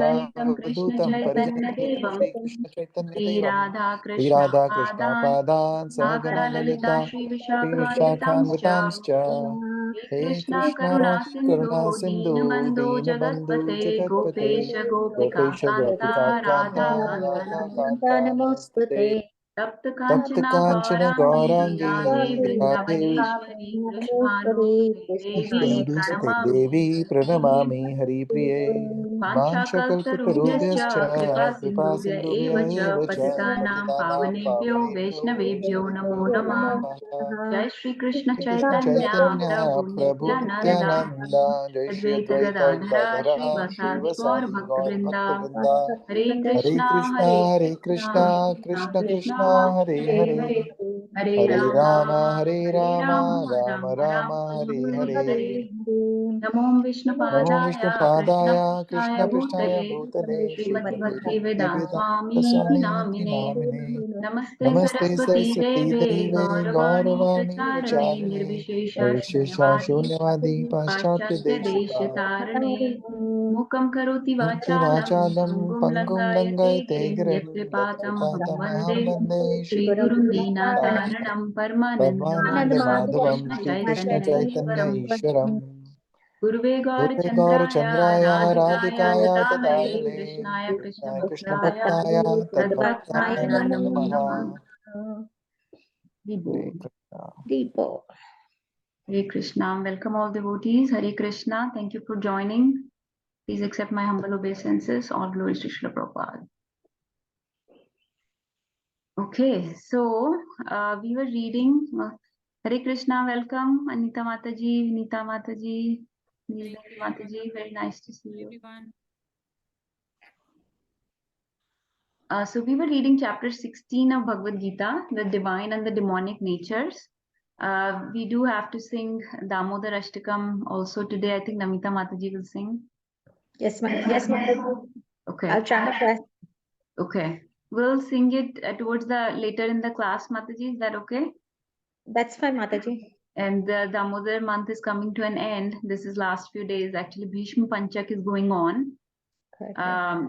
सहितं कृष्ण सावधूतं चैतन्य परिजनसहितं देवं श्री कृष्ण चैतन्य श्री देवं राधा श्री कृष्ण राधा कृष्ण पादान् पादान् सहगण ललिता ललिता श्री श्री विशाखान्वितांश्च विशाखान्वितांश्च हे हे कृष्णा कृष्ण करुणा सिंधु करुणा सिन्धु दीनबन्धो दीनबन्धु जगत्पते जगत्पते गोपेश गोपिका गोपेश कान्ता गोपिका कान्ता राधा कान्ता राधा कान्ता नमस्ते तप्त तप्त कांचना काञ्चन गौरांगी गौराङ्गी राधे राधे वृंदावनेश्वरी कृष्णानुसुते देवी कृष्णेन्दुसुते प्रणमामि देवी प्रणमामि हरिप्रिये वाञ्छाकल्पतरुभ्यश्च वाञ्छकल्पतरुभ्यश्च कृपा कृपा सिन्धुभ्य सिन्धुभ्य एव च एव च पतितानां पतितानां पावनेभ्यो पावनेभ्यो वैष्णवेभ्यो नमो वैष्णवेभ्यो नमः। नमः जय श्री कृष्ण कृष्ण चैतन्य चैतन्य प्रभु प्रभु नित्यानंद नित्यानंद जय श्री अद्वैत अद्वैत गदाधरा गदाधरा श्रीवासादि गौर श्रीवसादि गौर भक्तवृंदा भक्तवृंदा हरे हरे कृष्णा कृष्णा हरे हरे कृष्णा कृष्णा कृष्णा कृष्ण कृष्णा कृष्णा हरे हरे हरे हरे हरे हरे राम राम हरे राम राम राम राम राम हरे हरे हरे हरे नमो नमो विष्णुपादाय विष्णुपादाय कृष्ण कृष्ण पृष्ठाय भूतले भूतले श्रीमति श्रीमते भक्ति वेदांत भक्तिवेदान्त स्वामी इति स्वामी इति नामिने नामिने नमस्ते नमस्ते सरस्वती सरस्वती देवे देवे गौरवाणी गौरवाणी प्रचारिणे प्रचारिणे निर्विशेष निर्विशेषा शून्यवादी शून्यवादी पाश्चात्य पाश्चात्य देशिका देशतारिणे मूकं करोति मुक्ति वाचालं वाचालं पङ्गुं पङ्गुं लङ्घयते लङ्घयते गिरिं गिरिं यत्कृपातमहं वन्दे यत्कृपातमहं वन्दे श्रीगुरुं श्रीगुरुं दीनातारणं परमानन्दमाधवं परमानन्दमाधवं कृष्ण कृष्ण चैतन्य चैतन्य ईश्वरम् ईश्वरम् गुरुवे गुरुवे गौरचन्द्राय गौरचन्द्राय राधिकाय राधिकाय तदालये तदालये कृष्णाय कृष्णाय कृष्णभक्ताय कृष्णभक्ताय तद्भक्ताय तद्भक्ताय नमो नमो नमः नमः। हरे Krishna Hare Krishna. Welcome all devotees. Hare Krishna. Thank you for joining. Please accept my humble obeisances. All glories to Srila Prabhupada. Okay, so we were reading Hare Krishna. Welcome, Anita Mataji, Nita Mataji, Neelamati Mataji. Very nice to see you. So we were reading chapter 16 of Bhagavad Gita, the divine and the demonic natures. We do have to sing Damodar Ashtakam also today. I think Namita Mataji will sing. Yes, Mataji. Okay. I'll try my best. Okay. We'll sing it towards the later in the class, Mataji. Is that okay? That's fine, Mataji. And the Damodar month is coming to an end. This is last few days. Actually, Bhishma Panchak is going on.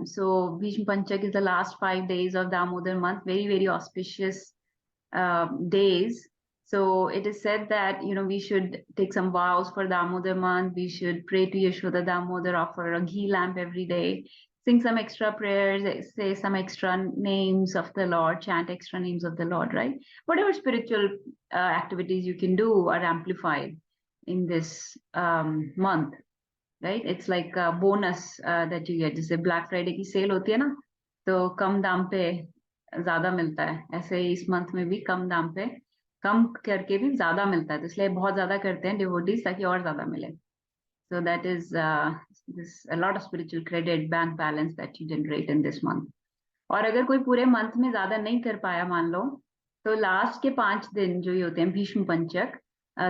So Bhishma Panchak is the last 5 days of Damodar month. Very, very auspicious days. So it is said that, you know, we should take some vows for Damodar month. We should pray to Yashoda Damodar, offer a ghee lamp every day, sing some extra prayers, say some extra names of the Lord, chant extra names of the Lord, right? Whatever spiritual activities you can do are amplified in this month, right? It's like a bonus that you get. जैसे Black Friday की cell होती है ना, तो कम दाम पे ज्यादा मिलता है, ऐसे ही इस मंथ में भी कम दाम पे कम करके भी ज्यादा मिलता है, तो इसलिए बहुत ज्यादा करते हैं डिवोटीज ताकि और ज्यादा मिले. So that is this a lot of spiritual credit, bank balance that you generate in this month. और अगर कोई पूरे मंथ में ज्यादा नहीं कर पाया मान लो, तो लास्ट के 5 दिन जो ये होते हैं भीष्म पंचक,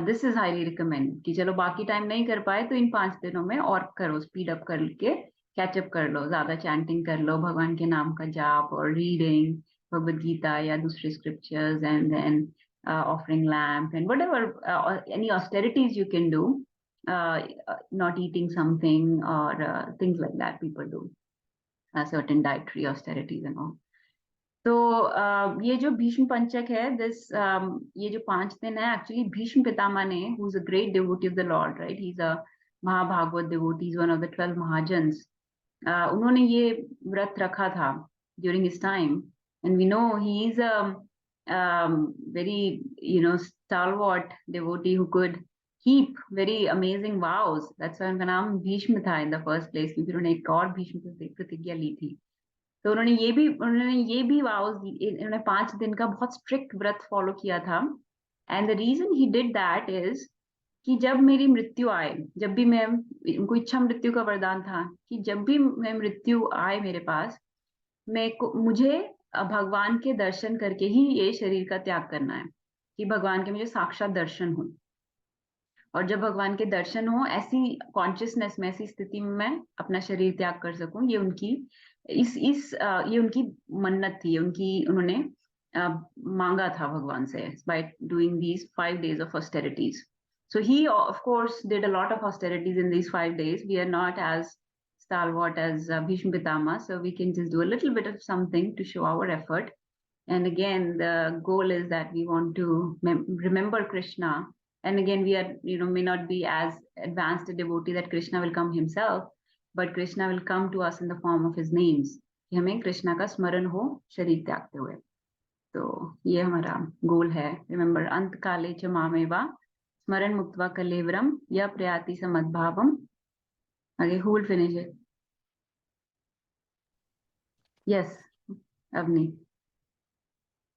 दिस इज हाईली रिकमेंड कि चलो बाकी टाइम नहीं कर पाए तो इन 5 दिनों में और करो, स्पीड अप करके कैचअप कर लो, ज्यादा चैंटिंग कर लो, भगवान के नाम का जाप और रीडिंग भगवद गीता या दूसरे scriptures, and then offering lamp and whatever any austerities you can do, not eating something or things like that people do, certain dietary austerities and all. तो ये जो भीष्म पंचक है, दिस ये जो 5 दिन है, एक्चुअली भीष्म पितामह ने, who is a great devotee of the lord, right, he is a Mahabhagavat devotee, is one of the 12 महाजन्स. उन्होंने ये व्रत रखा था during his time, and we know he is a very stalwart devotee who could keep very amazing vows. That's why उनका नाम भीष्म था in the first place, क्योंकि उन्होंने एक और भीष्म प्रतिज्ञा ली थी. तो उन्होंने ये भी vows, उन्होंने 5 दिन का बहुत स्ट्रिक्ट व्रत फॉलो किया था. And the reason he did that is कि जब मेरी मृत्यु आए, जब भी मैं, उनको इच्छा मृत्यु का वरदान था कि जब भी मैं मृत्यु आए मेरे पास, मुझे भगवान के दर्शन करके ही ये शरीर का त्याग करना है, कि भगवान के मुझे साक्षात दर्शन हो, और जब भगवान के दर्शन हो ऐसी कॉन्शियसनेस में, ऐसी स्थिति में मैं अपना शरीर त्याग कर सकूं. ये उनकी ये उनकी मन्नत थी, उन्होंने मांगा था भगवान से, by doing these 5 days of austerities. So he of course did a lot of austerities in these 5 days. We are not as stalwart as Bhishma Pitama, so we can just do a little bit of something to show our effort. And again, the goal is that we want to remember Krishna. And again, we are, may not be as advanced a devotee that Krishna will come himself, but Krishna will come to us in the form of his names. कि हमें कृष्णा का स्मरण हो शरीर त्यागते हुए. तो ये हमारा गोल है. रिमेंबर अंत काले च मामेवा स्मरण मुक्त्वा कलेवरम या प्रयाति समद्भावम. Okay, who will finish it? Yes, Avni.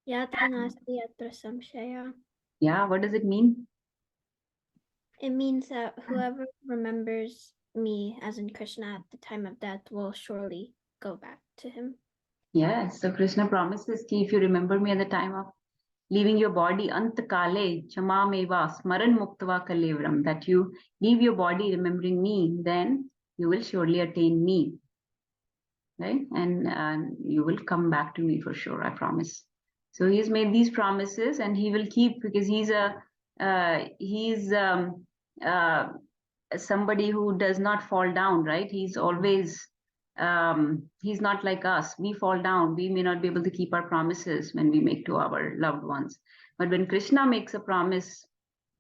Yatra nasti yatra samshaya. Yeah, what does it mean? It means that whoever remembers me, as in Krishna, at the time of death, will surely go back to him. Yes, so Krishna promises कि if you remember me at the time of leaving your body, ant kale chamameva smaran muktva kalevram, that you leave your body remembering me, then you will surely attain me, right? And you will come back to me for sure, I promise. So he's made these promises, and he will keep, because he's somebody who does not fall down, right? He's always he's not like us. We fall down. We may not be able to keep our promises when we make to our loved ones. But when Krishna makes a promise,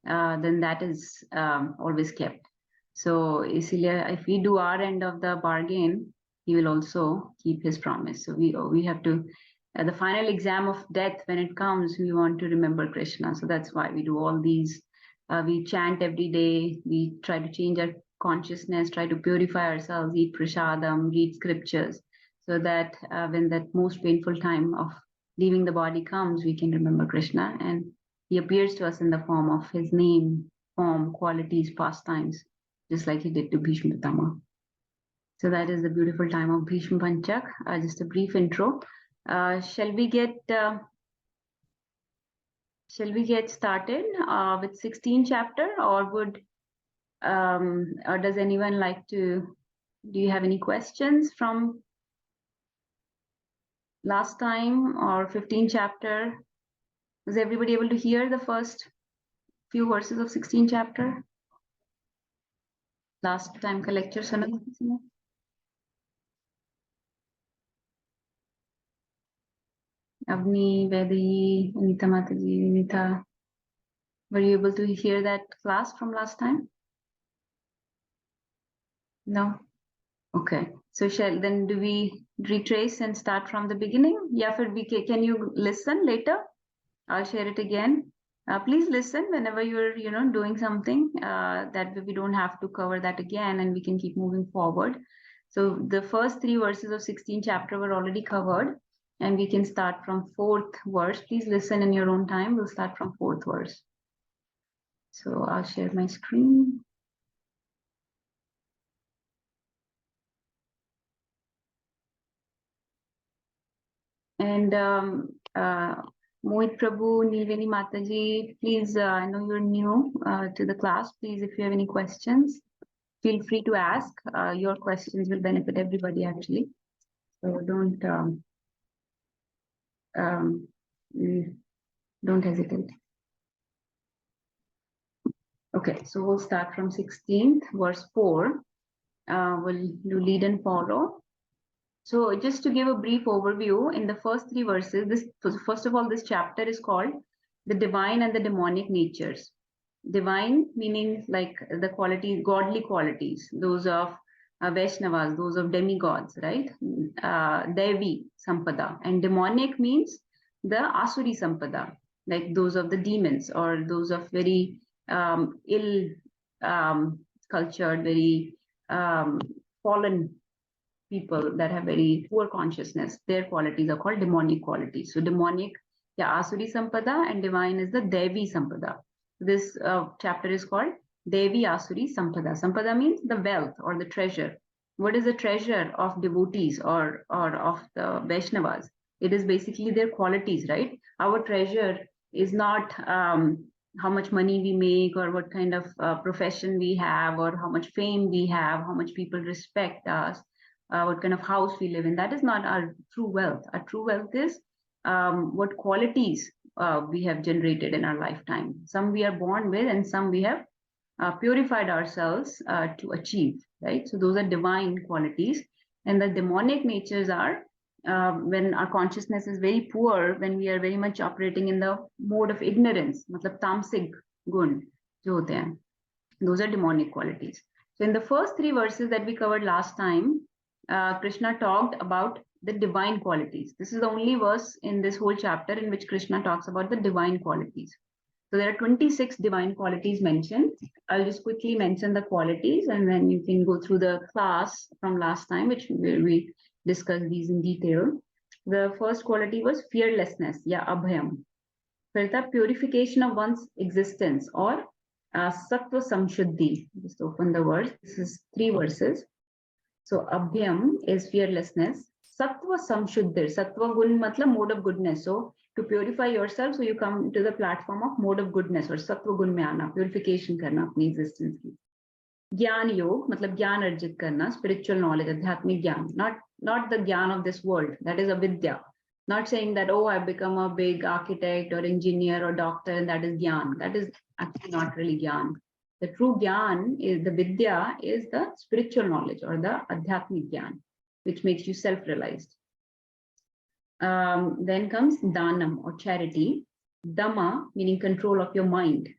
then that is always kept. So if we do our end of the bargain, he will also keep his promise. So we have to, the final exam of death, when it comes, we want to remember Krishna. So that's why we do all these. We chant every day. We try to change our consciousness, try to purify ourselves, eat prasadam, read scriptures, so that when that most painful time of leaving the body comes, we can remember Krishna, and he appears to us in the form of his name, form, qualities, pastimes, just like he did to Bhishma Pitama. So that is the beautiful time of Bhishma Panchak. Just a brief intro. Shall we get started with 16th chapter, or does anyone like to? Do you have any questions from last time or 15th chapter? Was everybody able to hear the first few verses of 16th chapter? Last time का lecture सुना था किसी ने? Avni, Vedi, Anita Mataji, Anita, were you able to hear that class from last time? No? Okay. So then do we retrace and start from the beginning? Yeah, can you listen later? I'll share it again. Please listen whenever you're, doing something, that we don't have to cover that again, and we can keep moving forward. So the first 3 verses of 16th chapter were already covered, and we can start from 4th verse. Please listen in your own time. We'll start from 4th verse. So I'll share my screen. And Mohit Prabhu, Nilveni Mataji, please, I know you're new to the class. Please, if you have any questions, feel free to ask. Your questions will benefit everybody, actually. So don't hesitate. Okay, so we'll start from 16th, verse 4. We'll do lead and follow. So just to give a brief overview, in the first 3 verses, first of all, this chapter is called the divine and the demonic natures. Divine meaning like the qualities, godly qualities, those of Vaishnavas, those of demigods, right? Devi Sampada. And demonic means the Asuri Sampada, like those of the demons or those of very ill cultured, very fallen people that have very poor consciousness. Their qualities are called demonic qualities. So demonic, Asuri Sampada, and divine is the Devi Sampada. This chapter is called Devi Asuri Sampada. Sampada means the wealth or the treasure. What is the treasure of devotees or of the Vaishnavas? It is basically their qualities, right? Our treasure is not how much money we make or what kind of profession we have or how much fame we have, how much people respect us, what kind of house we live in. That is not our true wealth. Our true wealth is what qualities we have generated in our lifetime. Some we are born with and some we have purified ourselves to achieve, right? So those are divine qualities. And the demonic natures are when our consciousness is very poor, when we are very much operating in the mode of ignorance, matlab tamsik gun jo hote hain. Those are demonic qualities. So in the first 3 verses that we covered last time, Krishna talked about the divine qualities. This is the only verse in this whole chapter in which Krishna talks about the divine qualities. So there are 26 divine qualities mentioned. I'll just quickly mention the qualities and then you can go through the class from last time, which we discussed these in detail. The first quality was fearlessness, abhayam. First, purification of one's existence, or sattva samshuddhi. Just open the words. This is 3 verses. So abhyam is fearlessness. Sattva samshuddhir. Sattva gun matlab mode of goodness. So to purify yourself, so you come to the platform of mode of goodness or sattva gun mein aana, purification karna apni existence ki. Gyan yog matlab gyan arjit karna, spiritual knowledge, adhyatmik gyan, not the gyan of this world. That is avidya. Not saying that, oh, I've become a big architect or engineer or doctor and that is gyan. That is actually not really gyan. The true gyan is the vidya, is the spiritual knowledge or the adhyatmik gyan, which makes you self-realized. Then comes danam or charity, dhamma meaning control of your mind,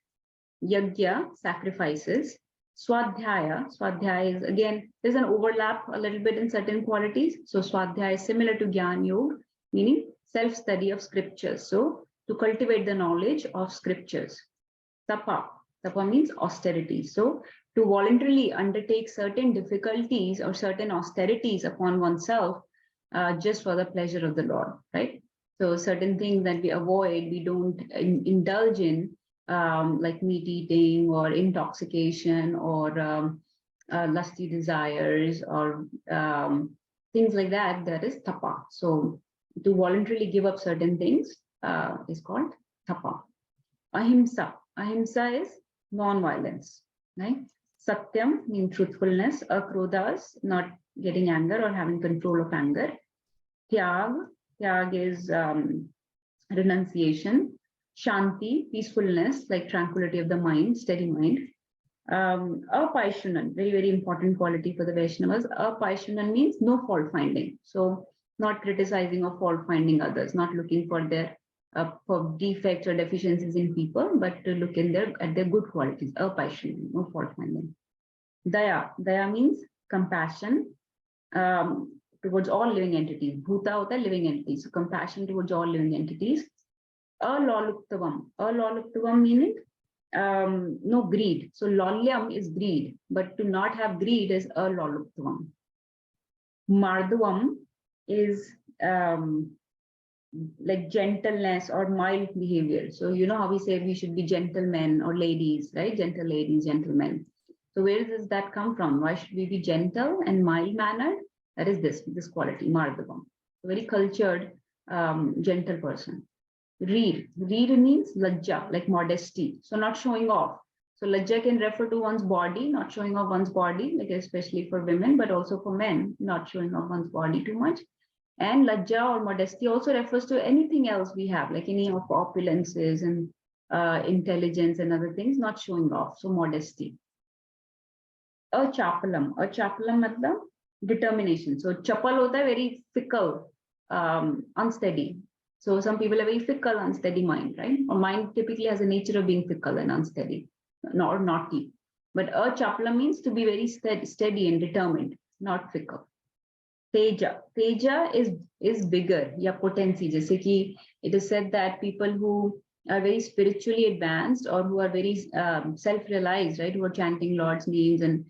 yajna sacrifices, swadhyaya is again, there's an overlap a little bit in certain qualities. So swadhyaya is similar to gyan yoga, meaning self-study of scriptures. So to cultivate the knowledge of scriptures. Tapa means austerity. So to voluntarily undertake certain difficulties or certain austerities upon oneself just for the pleasure of the Lord, right? So certain things that we avoid, we don't indulge in, like meat eating or intoxication or lusty desires or things like that, that is tapa. So to voluntarily give up certain things is called tapa. Ahimsa is non-violence, right? Satyam means truthfulness. Akrodhas, not getting anger or having control of anger. Tyag is renunciation. Shanti, peacefulness, like tranquility of the mind, steady mind. Apaishunan, very, very important quality for the Vaishnavas. Apaishunan means no fault finding. So not criticizing or fault finding others, not looking for their for defects or deficiencies in people, but to look in at their good qualities. Apaishunan, no fault finding. Daya means compassion towards all living entities. Bhuta hota living entities. So compassion towards all living entities. Aloluptavam meaning no greed. So lolyam is greed, but to not have greed is aloluptavam. Mardavam is like gentleness or mild behavior. So you know how we say we should be gentlemen or ladies, right? Gentle ladies, gentlemen. So where does that come from? Why should we be gentle and mild-mannered? That is this quality, mardavam. A very cultured, gentle person. Reed means lajja, like modesty. So not showing off. So lajja can refer to one's body, not showing off one's body, like especially for women, but also for men, not showing off one's body too much. And lajja or modesty also refers to anything else we have, like any of opulences and intelligence and other things, not showing off. So modesty. Achapalam matlab determination. So chapal hota hai very fickle, unsteady. So some people have very fickle, unsteady mind, right? Or mind typically has a nature of being fickle and unsteady, or naughty. But achapala means to be very steady and determined, not fickle. Teja is bigger, potency. Jaise ki it is said that people who are very spiritually advanced or who are very self-realized, right, who are chanting Lord's names and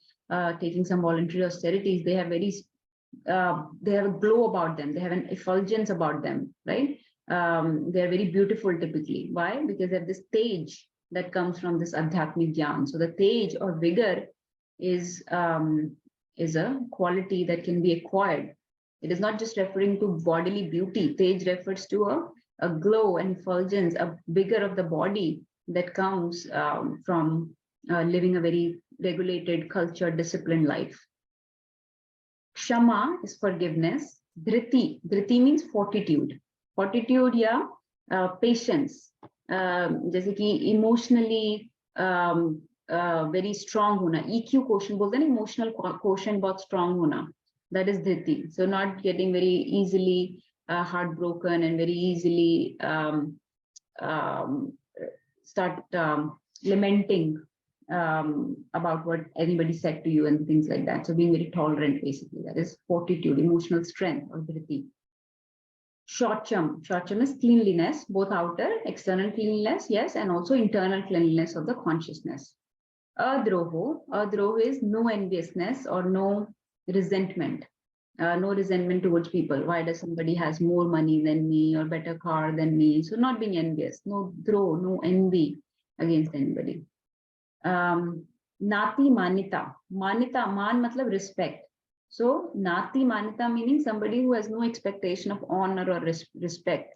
taking some voluntary austerities, they have they have a glow about them, they have an effulgence about them, right? They are very beautiful typically. Why? Because they have this tej that comes from this adhyatmic jnana. So the tej or vigor is a quality that can be acquired. It is not just referring to bodily beauty. Tej refers to a glow and effulgence, a vigor of the body that comes from living a very regulated, cultured, disciplined life. Kshama is forgiveness. Dhriti means fortitude. Fortitude, patience. Jaise ki emotionally very strong hona, EQ quotient bolte hain, emotional quotient bahut strong hona, that is dhiti. So not getting very easily heartbroken and very easily start lamenting about what anybody said to you and things like that. So being very tolerant, basically, that is fortitude, emotional strength, or dhriti. Short-term is cleanliness, both outer, external cleanliness, yes, and also internal cleanliness of the consciousness. Adroho is no enviousness or no resentment. No resentment towards people. Why does somebody has more money than me or better car than me? So not being envious, no droh, no envy against anybody. Nati manita. Manita, man matlab respect. So nati manita meaning somebody who has no expectation of honor or respect.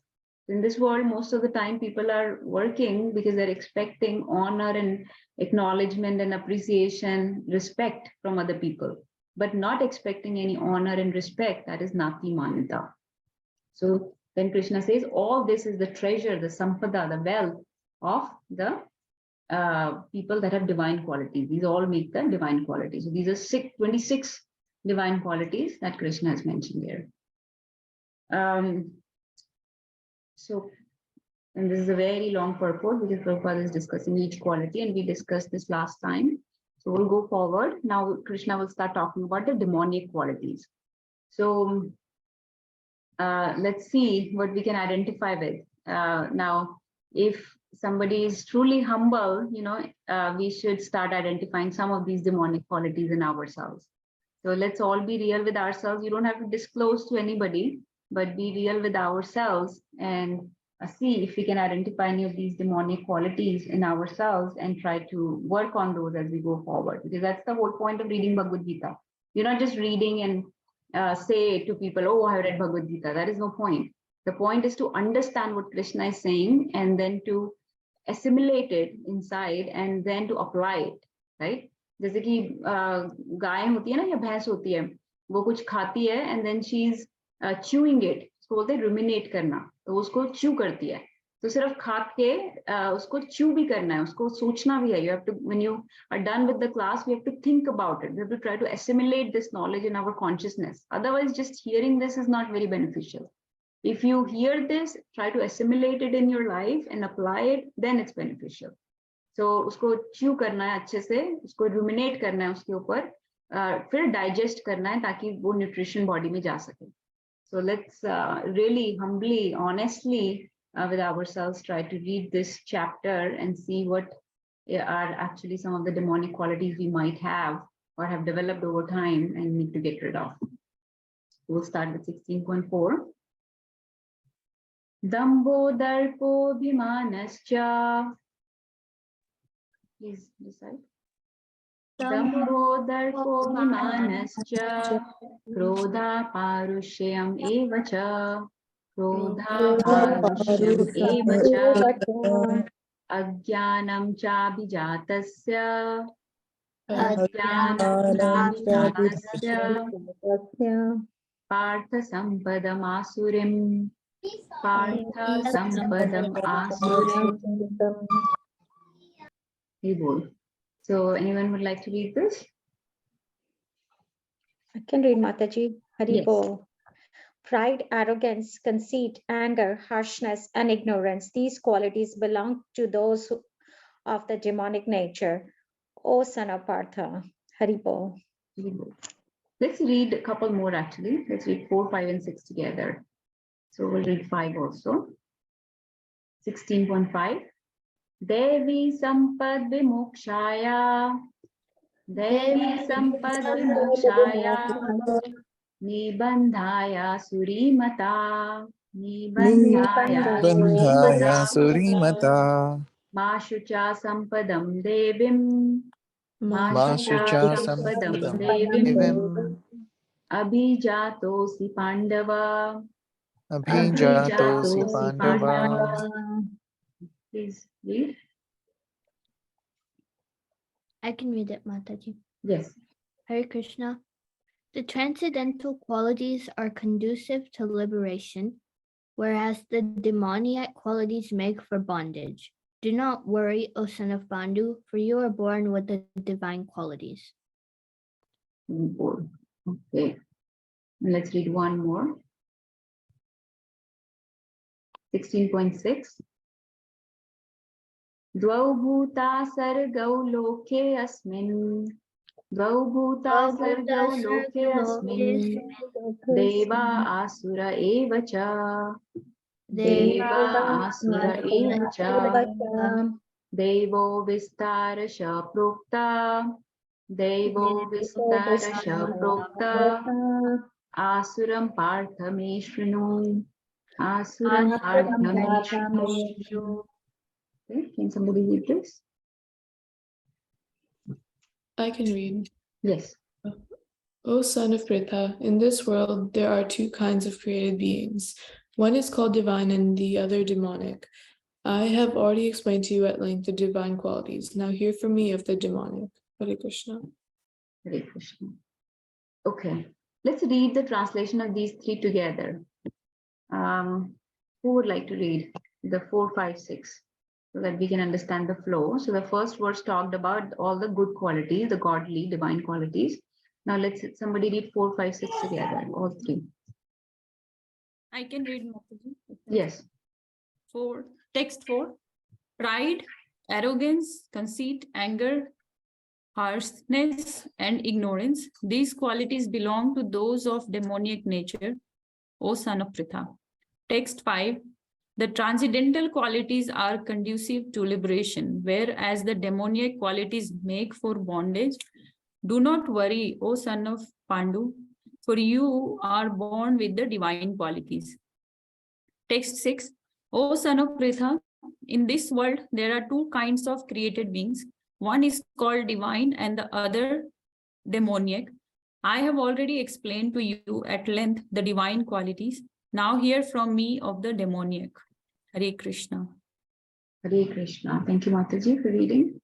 In this world, most of the time people are working because they're expecting honor and acknowledgement and appreciation, respect from other people, but not expecting any honor and respect. That is nati manita. So then Krishna says, all this is the treasure, the sampada, the wealth of the people that have divine qualities. These all make the divine qualities. So these are 26 divine qualities that Krishna has mentioned here. And this is a very long purport because Prabhupada is discussing each quality, and we discussed this last time. So we'll go forward. Now Krishna will start talking about the demonic qualities. So let's see what we can identify with. Now, if somebody is truly humble, we should start identifying some of these demonic qualities in ourselves. So let's all be real with ourselves. You don't have to disclose to anybody, but be real with ourselves and see if we can identify any of these demonic qualities in ourselves and try to work on those as we go forward. Because that's the whole point of reading Bhagavad Gita. You're not just reading and say to people, oh, I read Bhagavad Gita. That is no point. The point is to understand what Krishna is saying and then to assimilate it inside and then to apply it, right? जैसे कि गाय होती है ना या भैंस होती है, वो कुछ खाती है and then she's chewing it. उसको बोलते हैं ruminate करना, तो उसको chew करती है. तो सिर्फ खा के उसको chew भी करना है, उसको सोचना भी है. You have to, when you are done with the class, we have to think about it. We have to try to assimilate this knowledge in our consciousness. Otherwise, just hearing this is not very beneficial. If you hear this, try to assimilate it in your life and apply it, then it's beneficial. So उसको chew करना है अच्छे से, उसको ruminate करना है उसके ऊपर, फिर digest करना है ताकि वो nutrition body में जा सके. So let's really humbly, honestly, with ourselves, try to read this chapter and see what are actually some of the demonic qualities we might have or have developed over time and need to get rid of. We'll start with 16.4. Dambho darpo bhimanascha. Please decide. Dambho darpo bhimanascha. Krodha parushyam evacha. Krodha parushyam evacha. Ajnanam cha bijatasya. Ajnanam cha bijatasya. Partha sampadam asurim. Partha sampadam asurim. So anyone would like to read this? I can read, Mataji. Hari Yes. Bol. Pride, arrogance, conceit, anger, harshness, and ignorance. These qualities belong to those of the demonic nature. O son of Partha. Hari Bol. Let's read a couple more actually. Let's read 4, 5, and 6 together. So we'll read 5 also. 16.5. Devi sampad vimokshaya. Devi sampad vimokshaya. Nibandhaya surimata. Nibandhaya Bandhaya surimata. Surimata Mashucha sampadam devim. Mashucha Sampadam Sampadam devim. Devim Abhijatosi Pandava. Abhijatosi Pandava. Please read. I can read it, Mataji. Yes. Hare Krishna. The transcendental qualities are conducive to liberation, whereas the demoniac qualities make for bondage. Do not worry, O son of Pandu, for you are born with the divine qualities. Okay. Let's read one more. 16.6. Dvau bhuta sargau loke asmin. Dvau bhuta sargau loke asmin. Deva asura eva cha. Deva asura eva cha. Devo vistarasha prokta. Devo vistarasha prokta. Asuram partha me shrinu. Asuram partha me shrinu. Okay, can somebody read this? I can read. Yes. O son of Pritha, in this world there are two kinds of created beings. One is called divine and the other demonic. I have already explained to you at length the divine qualities. Now hear from me of the demonic. Hare Krishna. Hare Krishna. Okay, let's read the translation of these three together. Who would like to read the 4, 5, 6 so that we can understand the flow? So the first verse talked about all the good qualities, the godly, divine qualities. Now let's somebody read 4, 5, 6 together, all three. I can read Mataji. Yes. Text 4. Pride, arrogance, conceit, anger, harshness, and ignorance. These qualities belong to those of demoniac nature, O son of Pritha. Text 5. The transcendental qualities are conducive to liberation, whereas the demoniac qualities make for bondage. Do not worry, O son of Pandu, for you are born with the divine qualities. Text 6. O son of Pritha, in this world there are two kinds of created beings. One is called divine and the other demoniac. I have already explained to you at length the divine qualities. Now hear from me of the demoniac. Hare Krishna. Hare Krishna. Thank you, Mataji, for reading.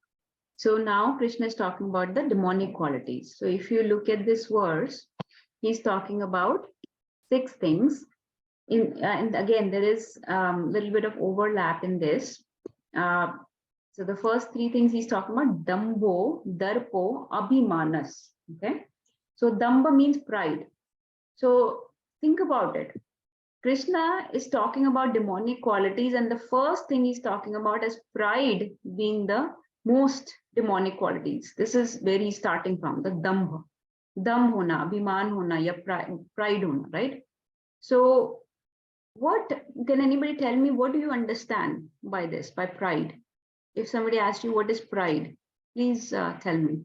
So now Krishna is talking about the demonic qualities. So if you look at this verse, he's talking about 6 things. And again, there is a little bit of overlap in this. So the first 3 things he's talking about: Dambo, Darpo, Abhimanas. Okay. So Damba means pride. So think about it. Krishna is talking about demonic qualities, and the first thing he's talking about is pride being the most demonic qualities. This is where he's starting from, the Dambha. Dam hona, Abhiman hona, ya pride hona, right? So what can anybody tell me, what do you understand by this, by pride? If somebody asked you what is pride, please tell me.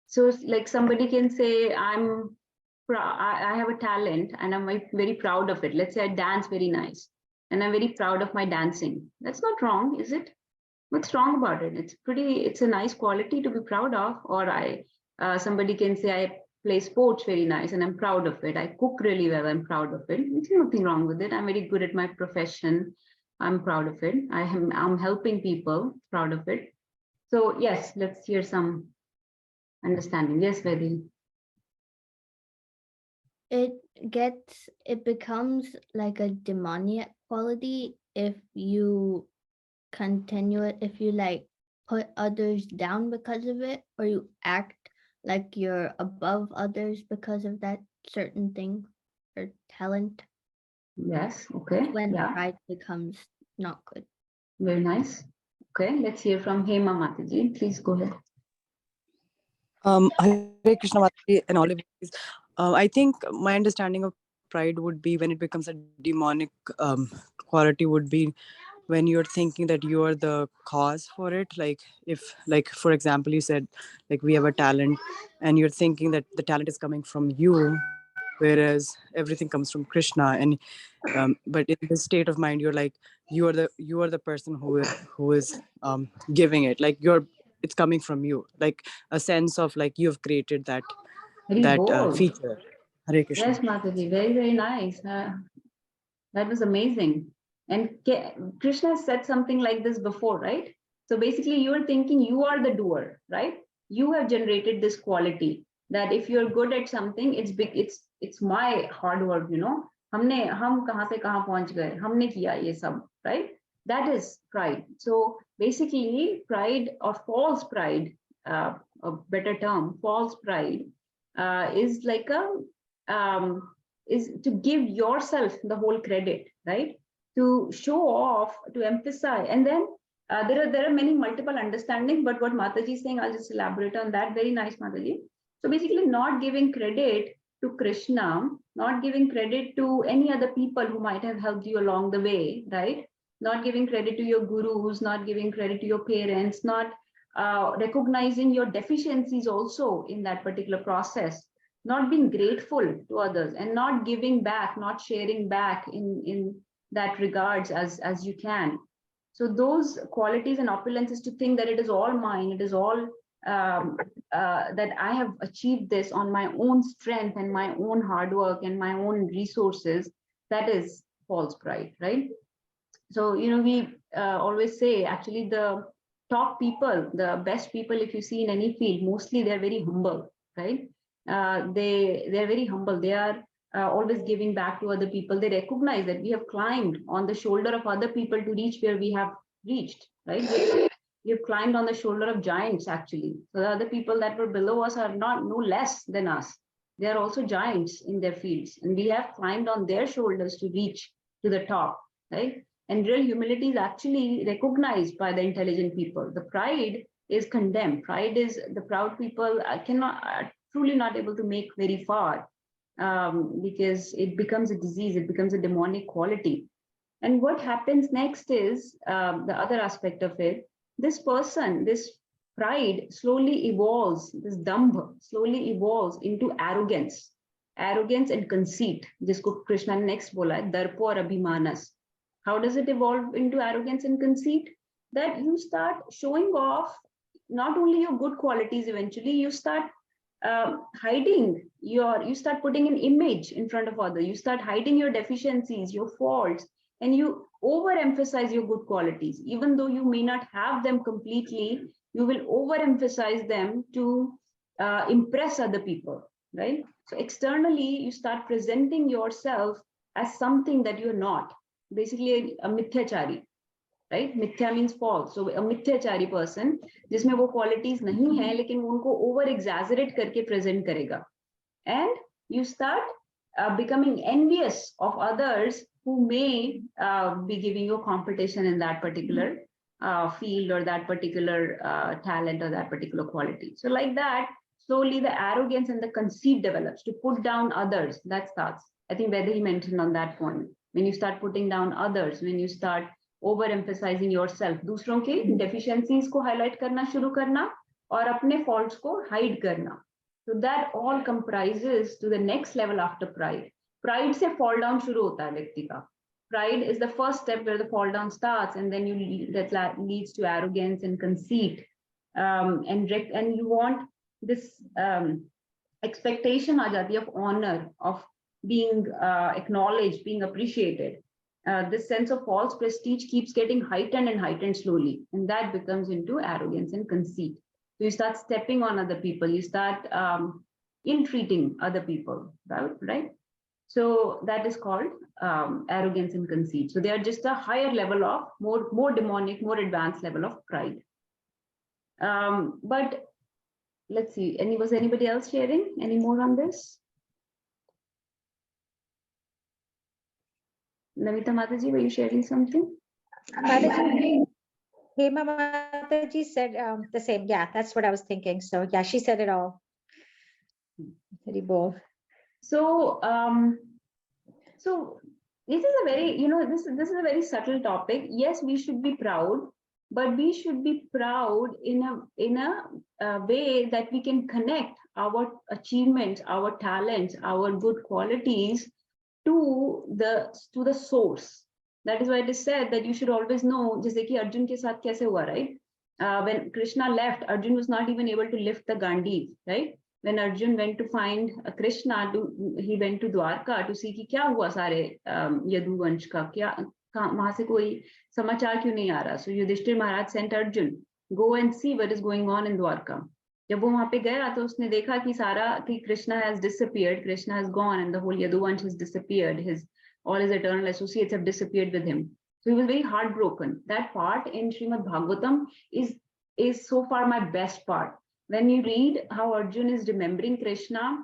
So like somebody can say, I have a talent and I'm very proud of it. Let's say I dance very nice and I'm very proud of my dancing. That's not wrong, is it? What's wrong about it? It's a nice quality to be proud of. Or somebody can say I play sports very nice and I'm proud of it. I cook really well, I'm proud of it. There's nothing wrong with it. I'm very good at my profession. I'm proud of it. I'm helping people, proud of it. So yes, let's hear some understanding. Yes, Vedi. It becomes like a demoniac quality if you continue it, if you like put others down because of it, or you act like you're above others because of that certain thing or talent. Yes, okay. When pride becomes not good. Very nice. Okay, let's hear from Hema Mataji. Please go ahead. Hare Krishna Mataji and all of these. I think my understanding of pride would be when it becomes a demonic quality would be when you're thinking that you are the cause for it. Like if, like for example, you said like we have a talent and you're thinking that the talent is coming from you, whereas everything comes from Krishna. And but in this state of mind, you're like you are the person who is giving it. Like it's coming from you, like a sense of like you've created that feature. Hare Krishna. Yes, Mataji, very, very nice. That was amazing. And Krishna said something like this before, right? So basically you're thinking you are the doer, right? You have generated this quality that if you're good at something, it's my hard work, हम कहाँ से कहाँ पहुंच गए, हमने किया ये सब, right? That is pride. So basically, pride or false pride, a better term, false pride, is like is to give yourself the whole credit, right? To show off, to emphasize, and then there are many multiple understandings. But what Mataji is saying, I'll just elaborate on that. Very nice, Mataji. So basically, not giving credit to Krishna, not giving credit to any other people who might have helped you along the way, right? Not giving credit to your gurus, not giving credit to your parents, not recognizing your deficiencies also in that particular process, not being grateful to others, and not giving back, not sharing back in that regards as you can. So those qualities and opulences, to think that it is all mine, it is all that I have achieved this on my own strength and my own hard work and my own resources, that is false pride, right? So, we always say, actually, the top people, the best people, if you see in any field, mostly they're very humble, right? They're very humble. They are always giving back to other people. They recognize that we have climbed on the shoulder of other people to reach where we have reached, right? We've climbed on the shoulder of giants, actually. So the other people that were below us are not no less than us. They are also giants in their fields, and we have climbed on their shoulders to reach to the top, right? And real humility is actually recognized by the intelligent people. The pride is condemned. Pride is, the proud people are truly not able to make very far, because it becomes a disease, it becomes a demonic quality. And what happens next is the other aspect of it. This person, this pride slowly evolves, this dambha slowly evolves into arrogance and conceit. Jisko Krishna next bola hai, darpo aur abhimanas. How does it evolve into arrogance and conceit? That you start showing off not only your good qualities, eventually you start hiding you start putting an image in front of others, you start hiding your deficiencies, your faults, and you overemphasize your good qualities. Even though you may not have them completely, you will overemphasize them to impress other people, right? So externally, you start presenting yourself as something that you're not. Basically, a mithyachari, right? Mithya means false. So a mithyachari person, जिसमें वो qualities नहीं है, लेकिन वो उनको over exaggerate करके present करेगा. And you start becoming envious of others who may be giving you competition in that particular field, or that particular talent, or that particular quality. So like that, slowly the arrogance and the conceit develops to put down others. That starts. I think Vedhi mentioned on that point. When you start putting down others, when you start overemphasizing yourself, दूसरों के deficiencies को highlight करना शुरू करना, और अपने faults को hide करना. So that all comprises to the next level after pride. Pride से fall down शुरू होता है व्यक्ति का. Pride is the first step where the fall down starts, and then that leads to arrogance and conceit, and you want this expectation आ जाती है of honor, of being acknowledged, being appreciated. This sense of false prestige keeps getting heightened and heightened slowly, and that becomes into arrogance and conceit. So you start stepping on other people, you start ill-treating other people, right? So that is called arrogance and conceit. So they are just a higher level of more demonic, more advanced level of pride. But let's see, was anybody else sharing any more on this? Navita Mataji, were you sharing something? Mataji, Hema Mataji said the same. Yeah, that's what I was thinking. So yeah, she said it all. Very bold. So, so this is a very, this is a very subtle topic. Yes, we should be proud, but we should be proud in a way that we can connect our achievements, our talents, our good qualities to the source. That is why it is said that you should always know, जैसे कि अर्जुन के साथ कैसे हुआ, right? When Krishna left, Arjun was not even able to lift the Gandhi, right? When Arjun went to find Krishna, he went to Dwarka to see कि क्या हुआ सारे यदुवंश का, क्या वहां से कोई समाचार क्यों नहीं आ रहा? So Yudhishthir Maharaj sent Arjun, go and see what is going on in Dwarka. जब वो वहां पे गया तो उसने देखा कि सारा कि Krishna has disappeared, Krishna has gone and the whole Yaduvansh has disappeared, all his eternal associates have disappeared with him. So he was very heartbroken. That part in Srimad Bhagavatam is so far my best part. When you read how Arjun is remembering Krishna,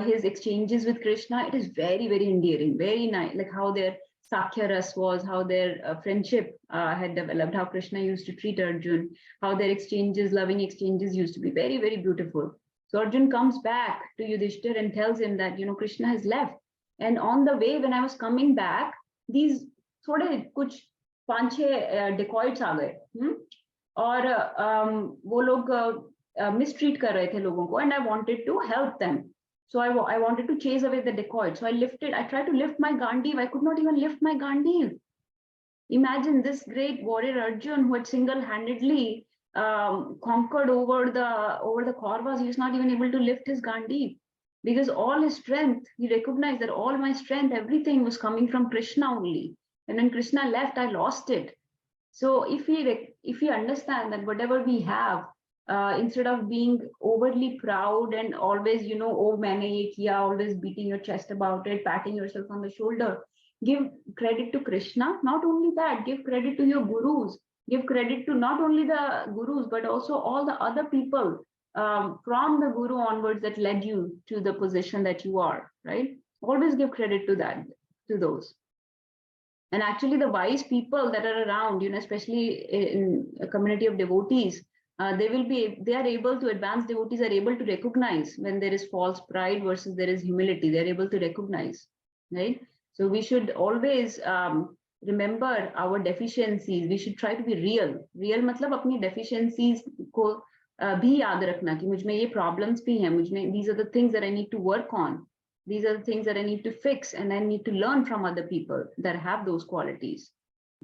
his exchanges with Krishna, it is very, very endearing, very nice, like how their Sakhya Ras was, how their friendship had developed, how Krishna used to treat Arjun, how their exchanges, loving exchanges used to be very, very beautiful. So Arjun comes back to Yudhishthir and tells him that, Krishna has left. And on the way, when I was coming back, these थोड़े कुछ 5-6 dacoits आ गए और वो लोग mistreat कर रहे थे लोगों को, and I wanted to help them. So I wanted to chase away the dacoits. So I tried to lift my Gandiv. I could not even lift my Gandiv. Imagine this great warrior Arjun, who had single-handedly conquered over the Kauravas. He was not even able to lift his Gandiv, because all his strength, he recognized that all my strength, everything was coming from Krishna only. And when Krishna left, I lost it. So if we understand that whatever we have, instead of being overly proud and always, oh, maine ye kiya, always beating your chest about it, patting yourself on the shoulder, give credit to Krishna. Not only that, give credit to your gurus. Give credit to not only the gurus, but also all the other people from the guru onwards that led you to the position that you are, right? Always give credit to those. And actually the wise people that are around, especially in a community of devotees, they are able to, advanced devotees are able to recognize when there is false pride versus there is humility. They're able to recognize, right? So we should always remember our deficiencies. We should try to be real. Real मतलब अपनी deficiencies को भी याद रखना कि मुझ में ये problems भी हैं, मुझ में these are the things that I need to work on. These are the things that I need to fix, and I need to learn from other people that have those qualities,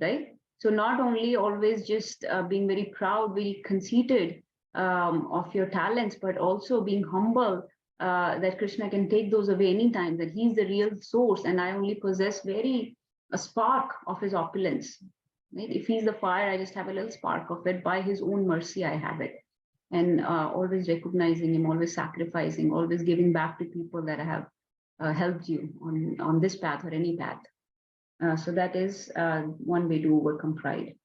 right? So not only always just being very proud, very conceited of your talents, but also being humble that Krishna can take those away anytime, that he's the real source and I only possess a spark of his opulence. Right? If he's the fire, I just have a little spark of it. By his own mercy, I have it. And always recognizing him, always sacrificing, always giving back to people that have helped you on this path or any path. So that is one way to overcome pride.